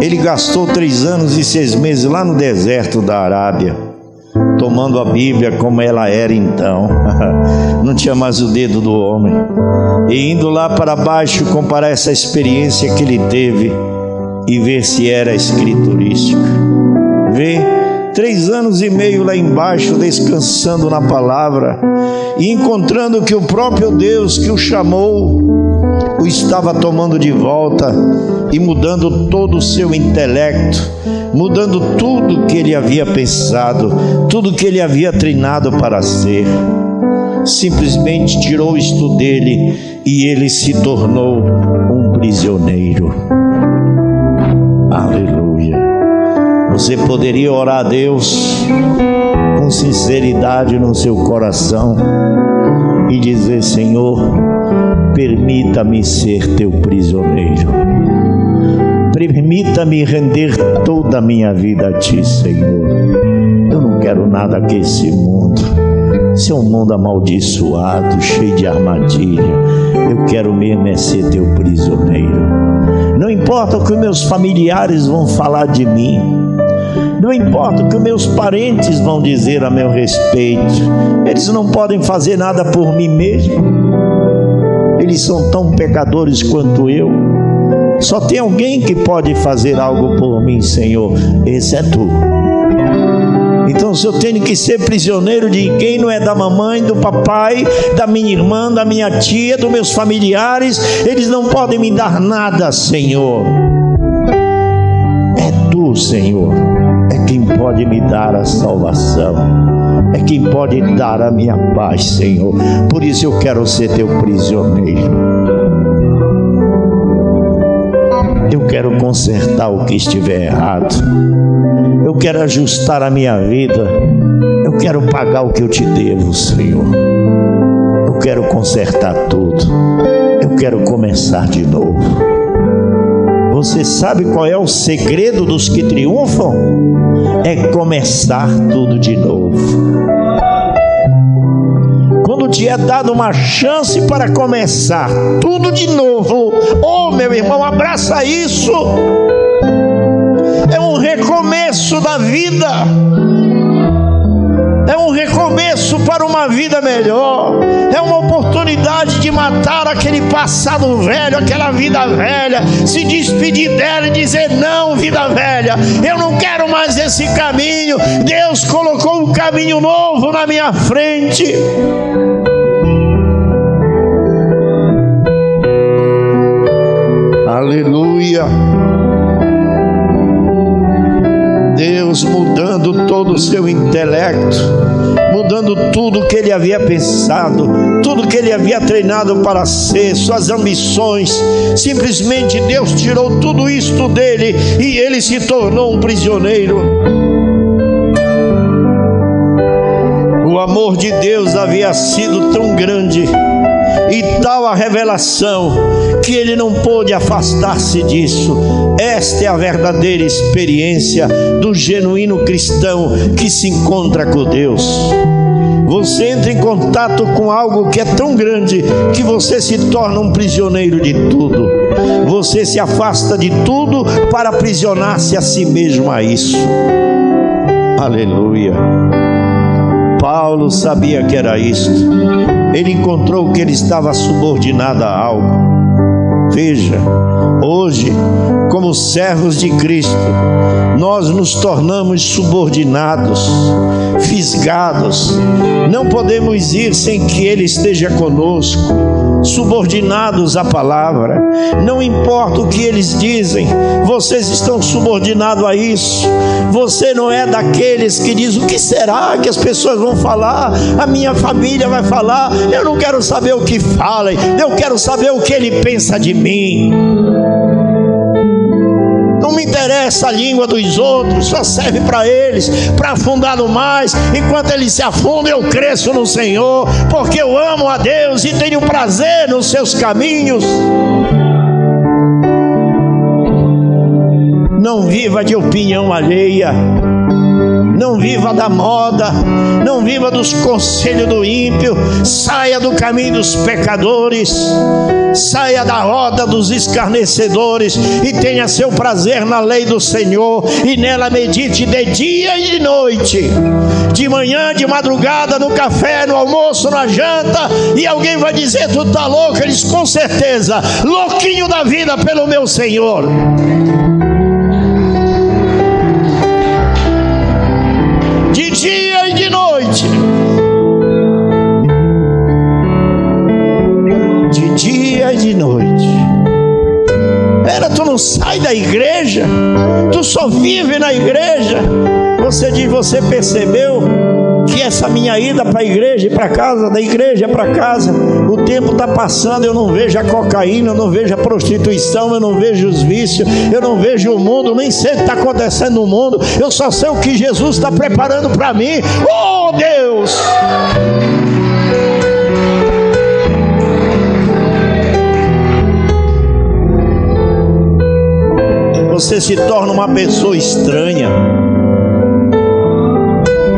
ele gastou 3 anos e 6 meses lá no deserto da Arábia, tomando a Bíblia como ela era então. Não tinha mais o dedo do homem. E indo lá para baixo comparar essa experiência que ele teve e ver se era escriturística. Vê, 3 anos e meio lá embaixo, descansando na palavra e encontrando que o próprio Deus que o chamou o estava tomando de volta e mudando todo o seu intelecto, mudando tudo que ele havia pensado, tudo que ele havia treinado para ser. Simplesmente tirou isto dele e ele se tornou um prisioneiro. Aleluia. Você poderia orar a Deus com sinceridade no seu coração e dizer: Senhor, permita-me ser teu prisioneiro. Permita-me render toda a minha vida a ti, Senhor. Eu não quero nada que esse mundo. Esse é um mundo amaldiçoado, cheio de armadilha. Eu quero mesmo é ser teu prisioneiro. Não importa o que meus familiares vão falar de mim. Não importa o que meus parentes vão dizer a meu respeito. Eles não podem fazer nada por mim mesmo. Eles são tão pecadores quanto eu. Só tem alguém que pode fazer algo por mim, Senhor. Esse é tu. Então, se eu tenho que ser prisioneiro de quem, não é da mamãe, do papai, da minha irmã, da minha tia, dos meus familiares, eles não podem me dar nada, Senhor. É tu, Senhor. É quem pode me dar a salvação. É quem pode dar a minha paz, Senhor. Por isso eu quero ser teu prisioneiro. Eu quero consertar o que estiver errado. Eu quero ajustar a minha vida. Eu quero pagar o que eu te devo, Senhor. Eu quero consertar tudo. Eu quero começar de novo. Você sabe qual é o segredo dos que triunfam? É começar tudo de novo. Quando te é dado uma chance para começar tudo de novo, oh meu irmão, abraça isso. É um recomeço da vida. É um recomeço para uma vida melhor. É uma oportunidade de matar aquele passado velho, aquela vida velha, se despedir dela e dizer: não, vida velha, eu não quero mais esse caminho. Deus colocou um caminho novo na minha frente. Aleluia. Deus mudando todo o seu intelecto, mudando tudo que ele havia pensado, tudo que ele havia treinado para ser, suas ambições. Simplesmente Deus tirou tudo isto dele e ele se tornou um prisioneiro. O amor de Deus havia sido tão grande e tal a revelação que ele não pôde afastar-se disso. Esta é a verdadeira experiência do genuíno cristão que se encontra com Deus. Você entra em contato com algo que é tão grande que você se torna um prisioneiro de tudo. Você se afasta de tudo para aprisionar-se a si mesmo a isso. Aleluia. Paulo sabia que era isto. Ele encontrou que ele estava subordinado a algo. Veja, hoje, como servos de Cristo, nós nos tornamos subordinados, fisgados. Não podemos ir sem que Ele esteja conosco, subordinados à palavra. Não importa o que eles dizem, vocês estão subordinados a isso. Você não é daqueles que diz: o que será que as pessoas vão falar? A minha família vai falar. Eu não quero saber o que falem, eu quero saber o que ele pensa de mim. Não me interessa a língua dos outros, só serve para eles, para afundar no mais. Enquanto eles se afundam, eu cresço no Senhor, porque eu amo a Deus e tenho prazer nos seus caminhos. Não viva de opinião alheia, não viva da moda, não viva dos conselhos do ímpio. Saia do caminho dos pecadores, saia da roda dos escarnecedores e tenha seu prazer na lei do Senhor, e nela medite de dia e de noite, de manhã, de madrugada, no café, no almoço, na janta. E alguém vai dizer: tu tá louco? Eles: com certeza, louquinho da vida pelo meu Senhor. De dia e de noite, de dia e de noite. Tu não sai da igreja, tu só vive na igreja. Você diz, você percebeu que essa minha ida para a igreja e para casa, da igreja para casa, o tempo está passando, eu não vejo a cocaína, eu não vejo a prostituição, eu não vejo os vícios, eu não vejo o mundo, nem sei o que está acontecendo no mundo, eu só sei o que Jesus está preparando para mim. Oh Deus! Você se torna uma pessoa estranha.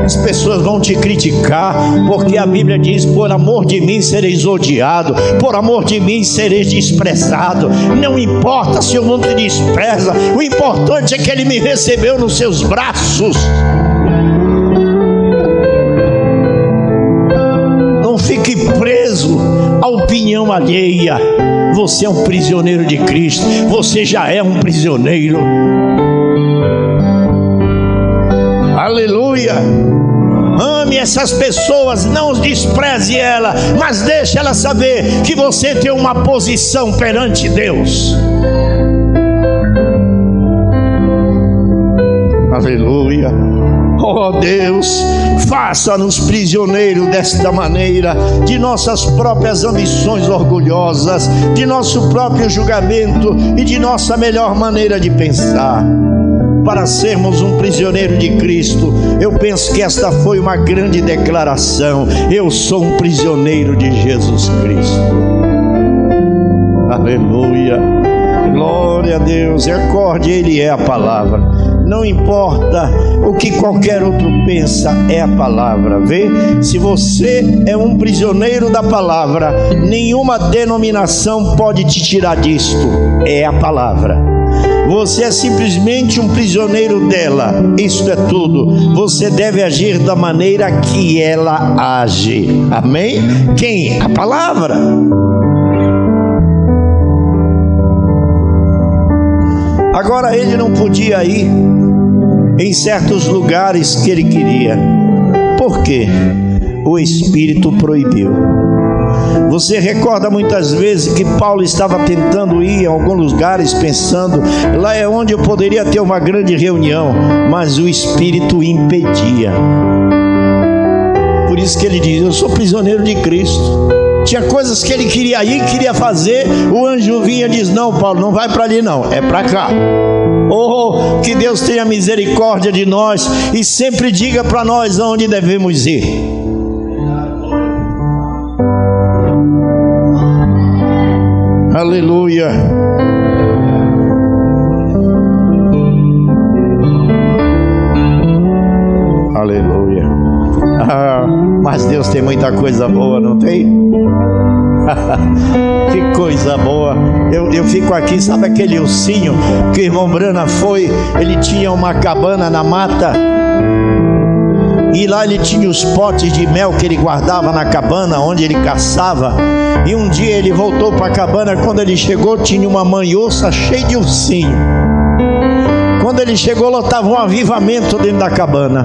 As pessoas vão te criticar, porque a Bíblia diz: por amor de mim sereis odiado, por amor de mim sereis desprezado. Não importa se o mundo te despreza, o importante é que Ele me recebeu nos seus braços. Não fique preso à opinião alheia. Você é um prisioneiro de Cristo. Você já é um prisioneiro. Aleluia. Ame essas pessoas, não despreze ela, mas deixe ela saber que você tem uma posição perante Deus. Aleluia. Oh Deus, faça-nos prisioneiros desta maneira, de nossas próprias ambições orgulhosas, de nosso próprio julgamento e de nossa melhor maneira de pensar. Para sermos um prisioneiro de Cristo, eu penso que esta foi uma grande declaração: eu sou um prisioneiro de Jesus Cristo. Aleluia, glória a Deus. Recorde, Ele é a palavra. Não importa o que qualquer outro pensa, é a palavra. Vê, se você é um prisioneiro da palavra, nenhuma denominação pode te tirar disto. É a palavra. Você é simplesmente um prisioneiro dela. Isto é tudo. Você deve agir da maneira que ela age. Amém? Quem? A palavra. Agora ele não podia ir em certos lugares que ele queria. Por quê? O Espírito proibiu. Você recorda muitas vezes que Paulo estava tentando ir em alguns lugares, pensando, lá é onde eu poderia ter uma grande reunião, mas o Espírito impedia. Por isso que ele diz: eu sou prisioneiro de Cristo. Tinha coisas que ele queria ir, queria fazer, o anjo vinha e diz: não, Paulo, não vai para ali não, é para cá. Oh, que Deus tenha misericórdia de nós e sempre diga para nós aonde devemos ir. Aleluia. Aleluia. Mas Deus tem muita coisa boa, não tem? Que coisa boa. Eu fico aqui, sabe aquele ursinho que o irmão Brana foi? Ele tinha uma cabana na mata, e lá ele tinha os potes de mel que ele guardava na cabana onde ele caçava. E um dia ele voltou para a cabana. Quando ele chegou, tinha uma manhoça cheia de ursinho. Quando ele chegou, lá estava um avivamento dentro da cabana.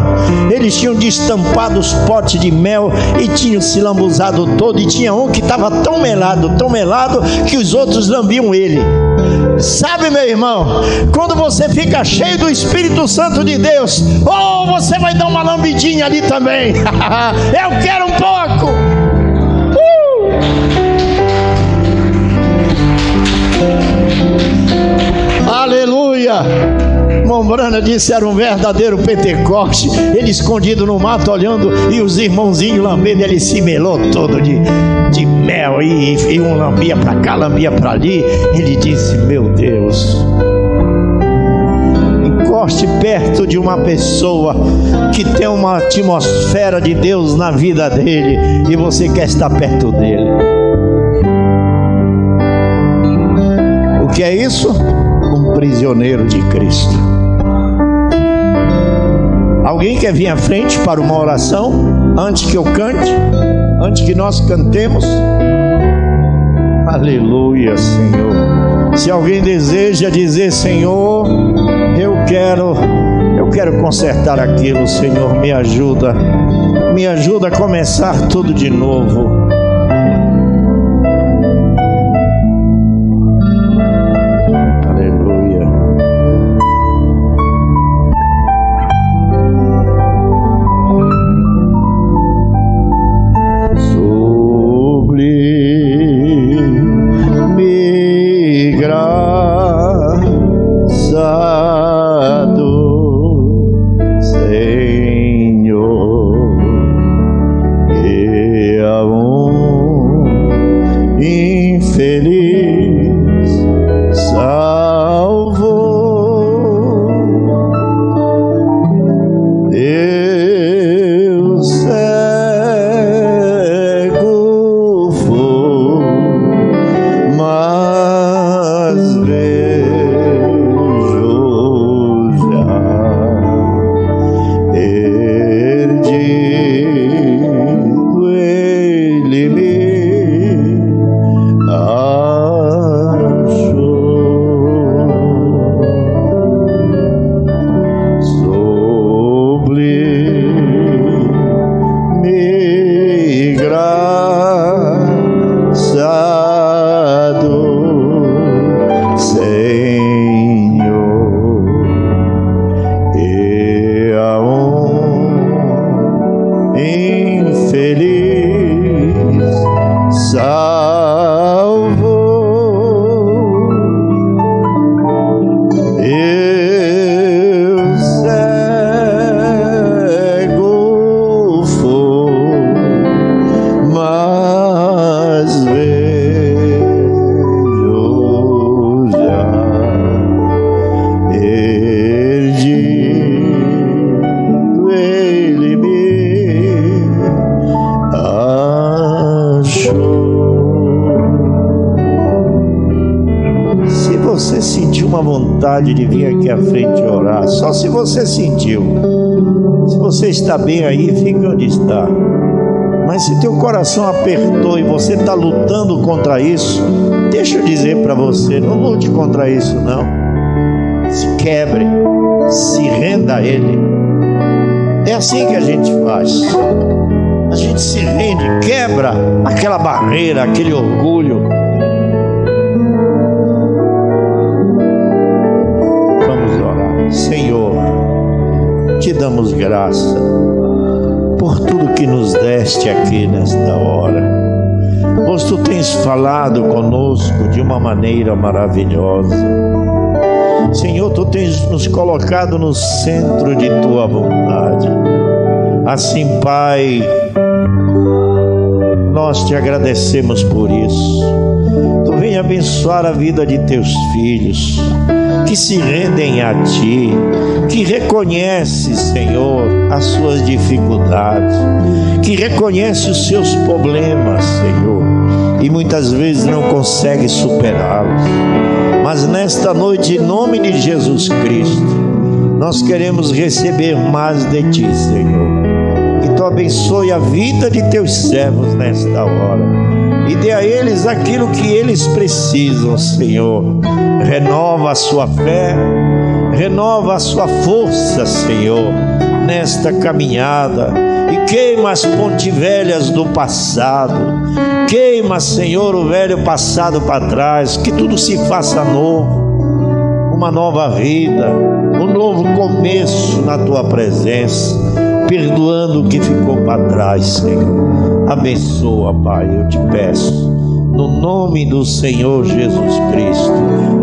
Eles tinham destampado os potes de mel e tinham se lambuzado todo. E tinha um que estava tão melado, que os outros lambiam ele. Sabe, meu irmão, quando você fica cheio do Espírito Santo de Deus, oh, você vai dar uma lambidinha ali também. Eu quero um pouco. Aleluia. Mombrana disse: era um verdadeiro Pentecoste. Ele escondido no mato olhando, e os irmãozinhos lambendo. Ele se melou todo de mel, e um lambia para cá, lambia para ali. Ele disse: meu Deus. Encoste perto de uma pessoa que tem uma atmosfera de Deus na vida dele, e você quer estar perto dele. O que é isso? Um prisioneiro de Cristo. Alguém quer vir à frente para uma oração? Antes que eu cante? Antes que nós cantemos? Aleluia, Senhor. Se alguém deseja dizer: Senhor, eu quero consertar aquilo, Senhor, me ajuda a começar tudo de novo. ele me achou. Sublime graçado Senhor, e a infeliz salvou. Eu cego fui, mas vejo já, perdido ele me achou. Se você sentiu uma vontade de vir aqui à frente orar, só se você sentiu. Se você está bem aí, fica onde está. Mas se teu coração apertou e você está lutando contra isso, deixa eu dizer para você, não lute contra isso não. Se quebre, se renda a Ele. É assim que a gente faz. A gente se rende, quebra aquela barreira, aquele orgulho. Vamos orar. Senhor, te damos graça por tudo que nos deste aqui nesta hora, pois tu tens falado conosco de uma maneira maravilhosa. Senhor, tu tens nos colocado no centro de tua vontade. Assim, Pai, nós te agradecemos por isso. Tu vem abençoar a vida de teus filhos que se rendem a ti, que reconhece, Senhor, as suas dificuldades, que reconhece os seus problemas, Senhor, e muitas vezes não consegue superá-los. Mas nesta noite, em nome de Jesus Cristo, nós queremos receber mais de ti, Senhor. Que tu abençoe a vida de teus servos nesta hora e dê a eles aquilo que eles precisam, Senhor. Renova a sua fé, renova a sua força, Senhor, nesta caminhada, e queima as pontivelhas do passado. Queima, Senhor, o velho passado para trás, que tudo se faça novo, uma nova vida, um novo começo na tua presença, perdoando o que ficou para trás, Senhor. Abençoa, Pai, eu te peço, no nome do Senhor Jesus Cristo.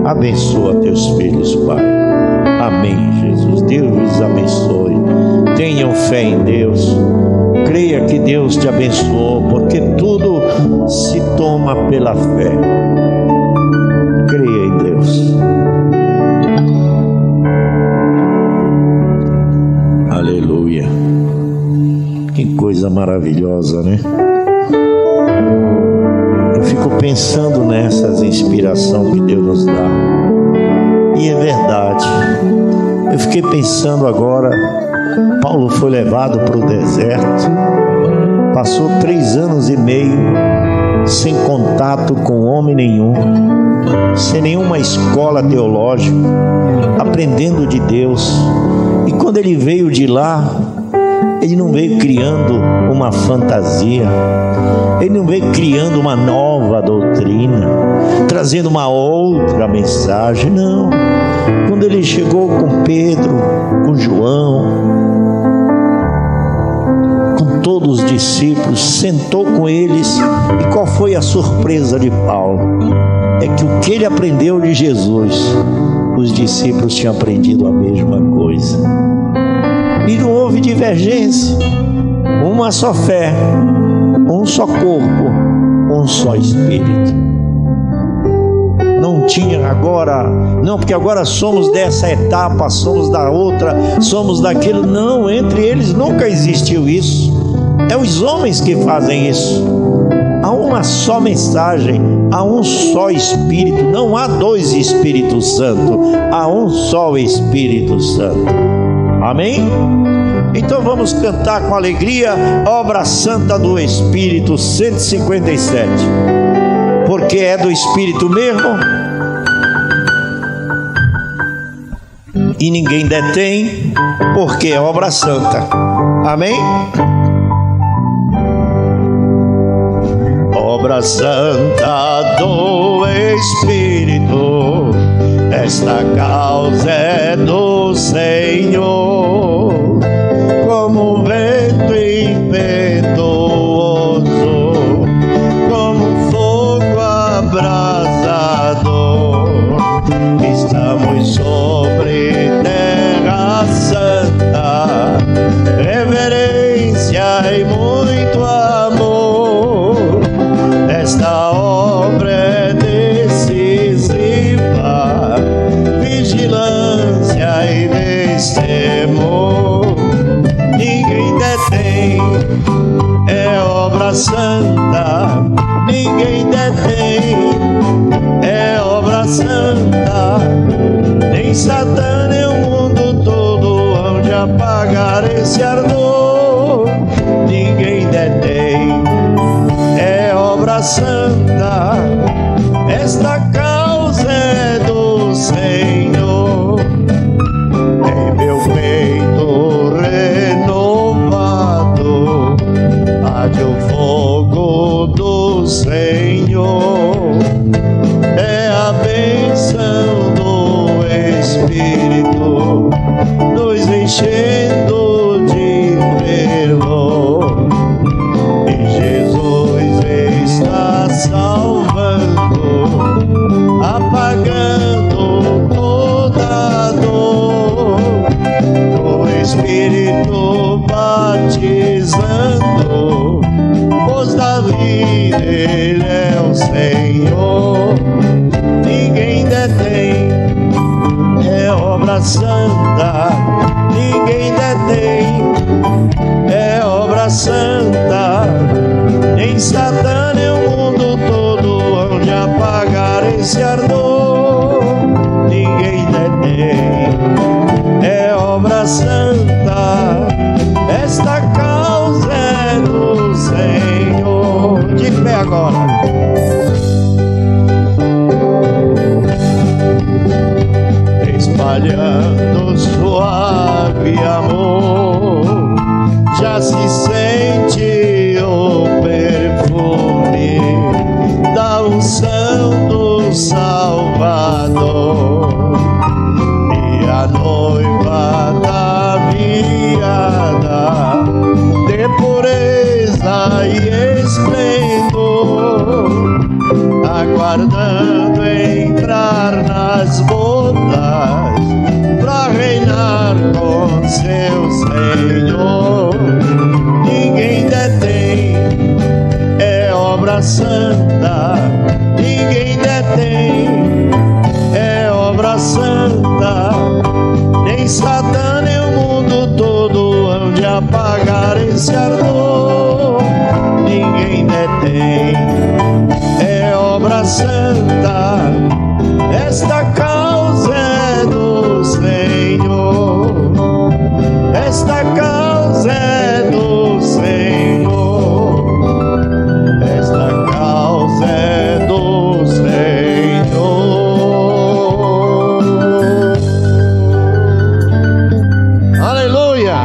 Abençoa teus filhos, Pai. Amém, Jesus. Deus os abençoe. Tenham fé em Deus. Creia que Deus te abençoou, porque tudo se toma pela fé. Creia em Deus. Aleluia. Que coisa maravilhosa, né? Eu fico pensando nessas inspirações que Deus nos dá. E é verdade. Eu fiquei pensando agora, Paulo foi levado para o deserto, passou 3 anos e meio sem contato com homem nenhum, sem nenhuma escola teológica, aprendendo de Deus. E quando ele veio de lá, ele não veio criando uma fantasia, ele não veio criando uma nova doutrina, trazendo uma outra mensagem, não. Quando ele chegou com Pedro, com João, com todos os discípulos, sentou com eles, e qual foi a surpresa de Paulo? É que o que ele aprendeu de Jesus, os discípulos tinham aprendido a mesma coisa. E não houve divergência, uma só fé, um só corpo, um só espírito. Não tinha agora, não, porque agora somos dessa etapa, somos da outra, somos daquilo. Não, entre eles nunca existiu isso. É os homens que fazem isso. Há uma só mensagem, há um só Espírito. Não há 2 Espíritos Santos, há um só Espírito Santo. Amém? Então vamos cantar com alegria Obra Santa do Espírito 157. Porque é do Espírito mesmo e ninguém detém, porque é obra santa. Amém? Obra santa do Espírito, esta causa é do Senhor, como vento impetuoso, como fogo abrasador. Estamos sobre terra santa, reverência e muito amor. Esta obra é decisiva, vigilância e destemor. Ninguém detém, é obra santa. Ninguém detém, é obra santa. Nem Satã nem o mundo todo hão de apagar esse ardor. Ninguém detém, é obra santa. Esta causa é do Senhor. Em meu peito renovado arde o fogo do Senhor. É a bênção do Espírito nos enchendo de fervor. E Jesus está salvando, apagando toda dor. O Espírito batizando, pois da vida Ele é o Senhor. Ninguém detém, é obra santa. Ninguém detém, é obra santa. Nem Satã nem o mundo todo hão de apagar esse ardor. Ninguém detém, é obra santa. Esta causa é do Senhor. De pé agora. Espalhando suave amor, já se sente o perfume da unção do Salvador. E a noiva ataviada de pureza e esplendor, aguardando entrar nas bodas pra reinar com seu Senhor. Ninguém detém, é obra santa. Ninguém detém, é obra santa. Nem Satã nem o mundo todo hão de apagar esse ardor. Ninguém detém, é obra santa. Esta causa é do Senhor. Esta causa é do Senhor. Esta causa é do Senhor. Aleluia!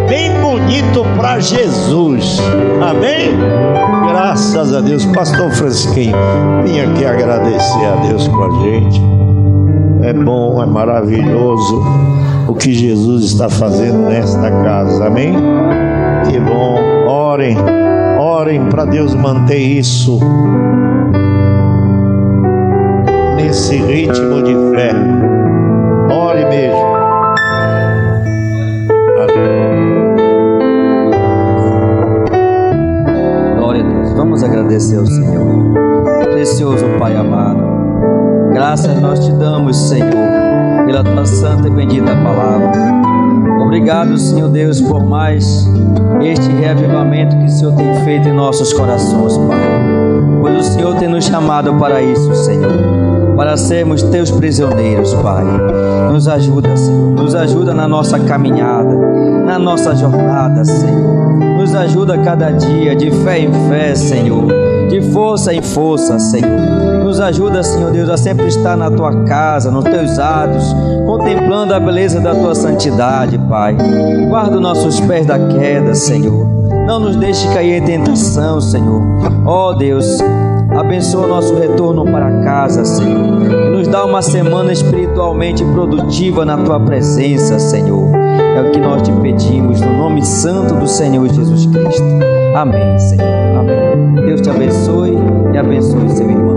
Bem bonito para Jesus. Amém? Graças a Deus. Pastor Francisquinho, vim aqui agradecer a Deus com a gente. É bom, é maravilhoso o que Jesus está fazendo nesta casa. Amém? Que bom. Orem, orem para Deus manter isso nesse ritmo de fé. Ore mesmo. Glória a Deus. Vamos agradecer ao Senhor. Precioso Pai amado, graças nós te damos, Senhor, pela tua santa e bendita palavra. Obrigado, Senhor Deus, por mais este reavivamento que o Senhor tem feito em nossos corações, Pai. Pois o Senhor tem nos chamado para isso, Senhor. para sermos teus prisioneiros, Pai. Nos ajuda, Senhor. Nos ajuda na nossa caminhada, na nossa jornada, Senhor. Nos ajuda cada dia, de fé em fé, Senhor. De força em força, Senhor. Nos ajuda, Senhor Deus, a sempre estar na Tua casa, nos Teus atos, contemplando a beleza da Tua santidade, Pai. Guarda os nossos pés da queda, Senhor. Não nos deixe cair em tentação, Senhor. Ó Deus, abençoa o nosso retorno para casa, Senhor. E nos dá uma semana espiritualmente produtiva na Tua presença, Senhor. É o que nós te pedimos, no nome santo do Senhor Jesus Cristo. Amém, Senhor. Amém. Deus te abençoe e abençoe seu irmão.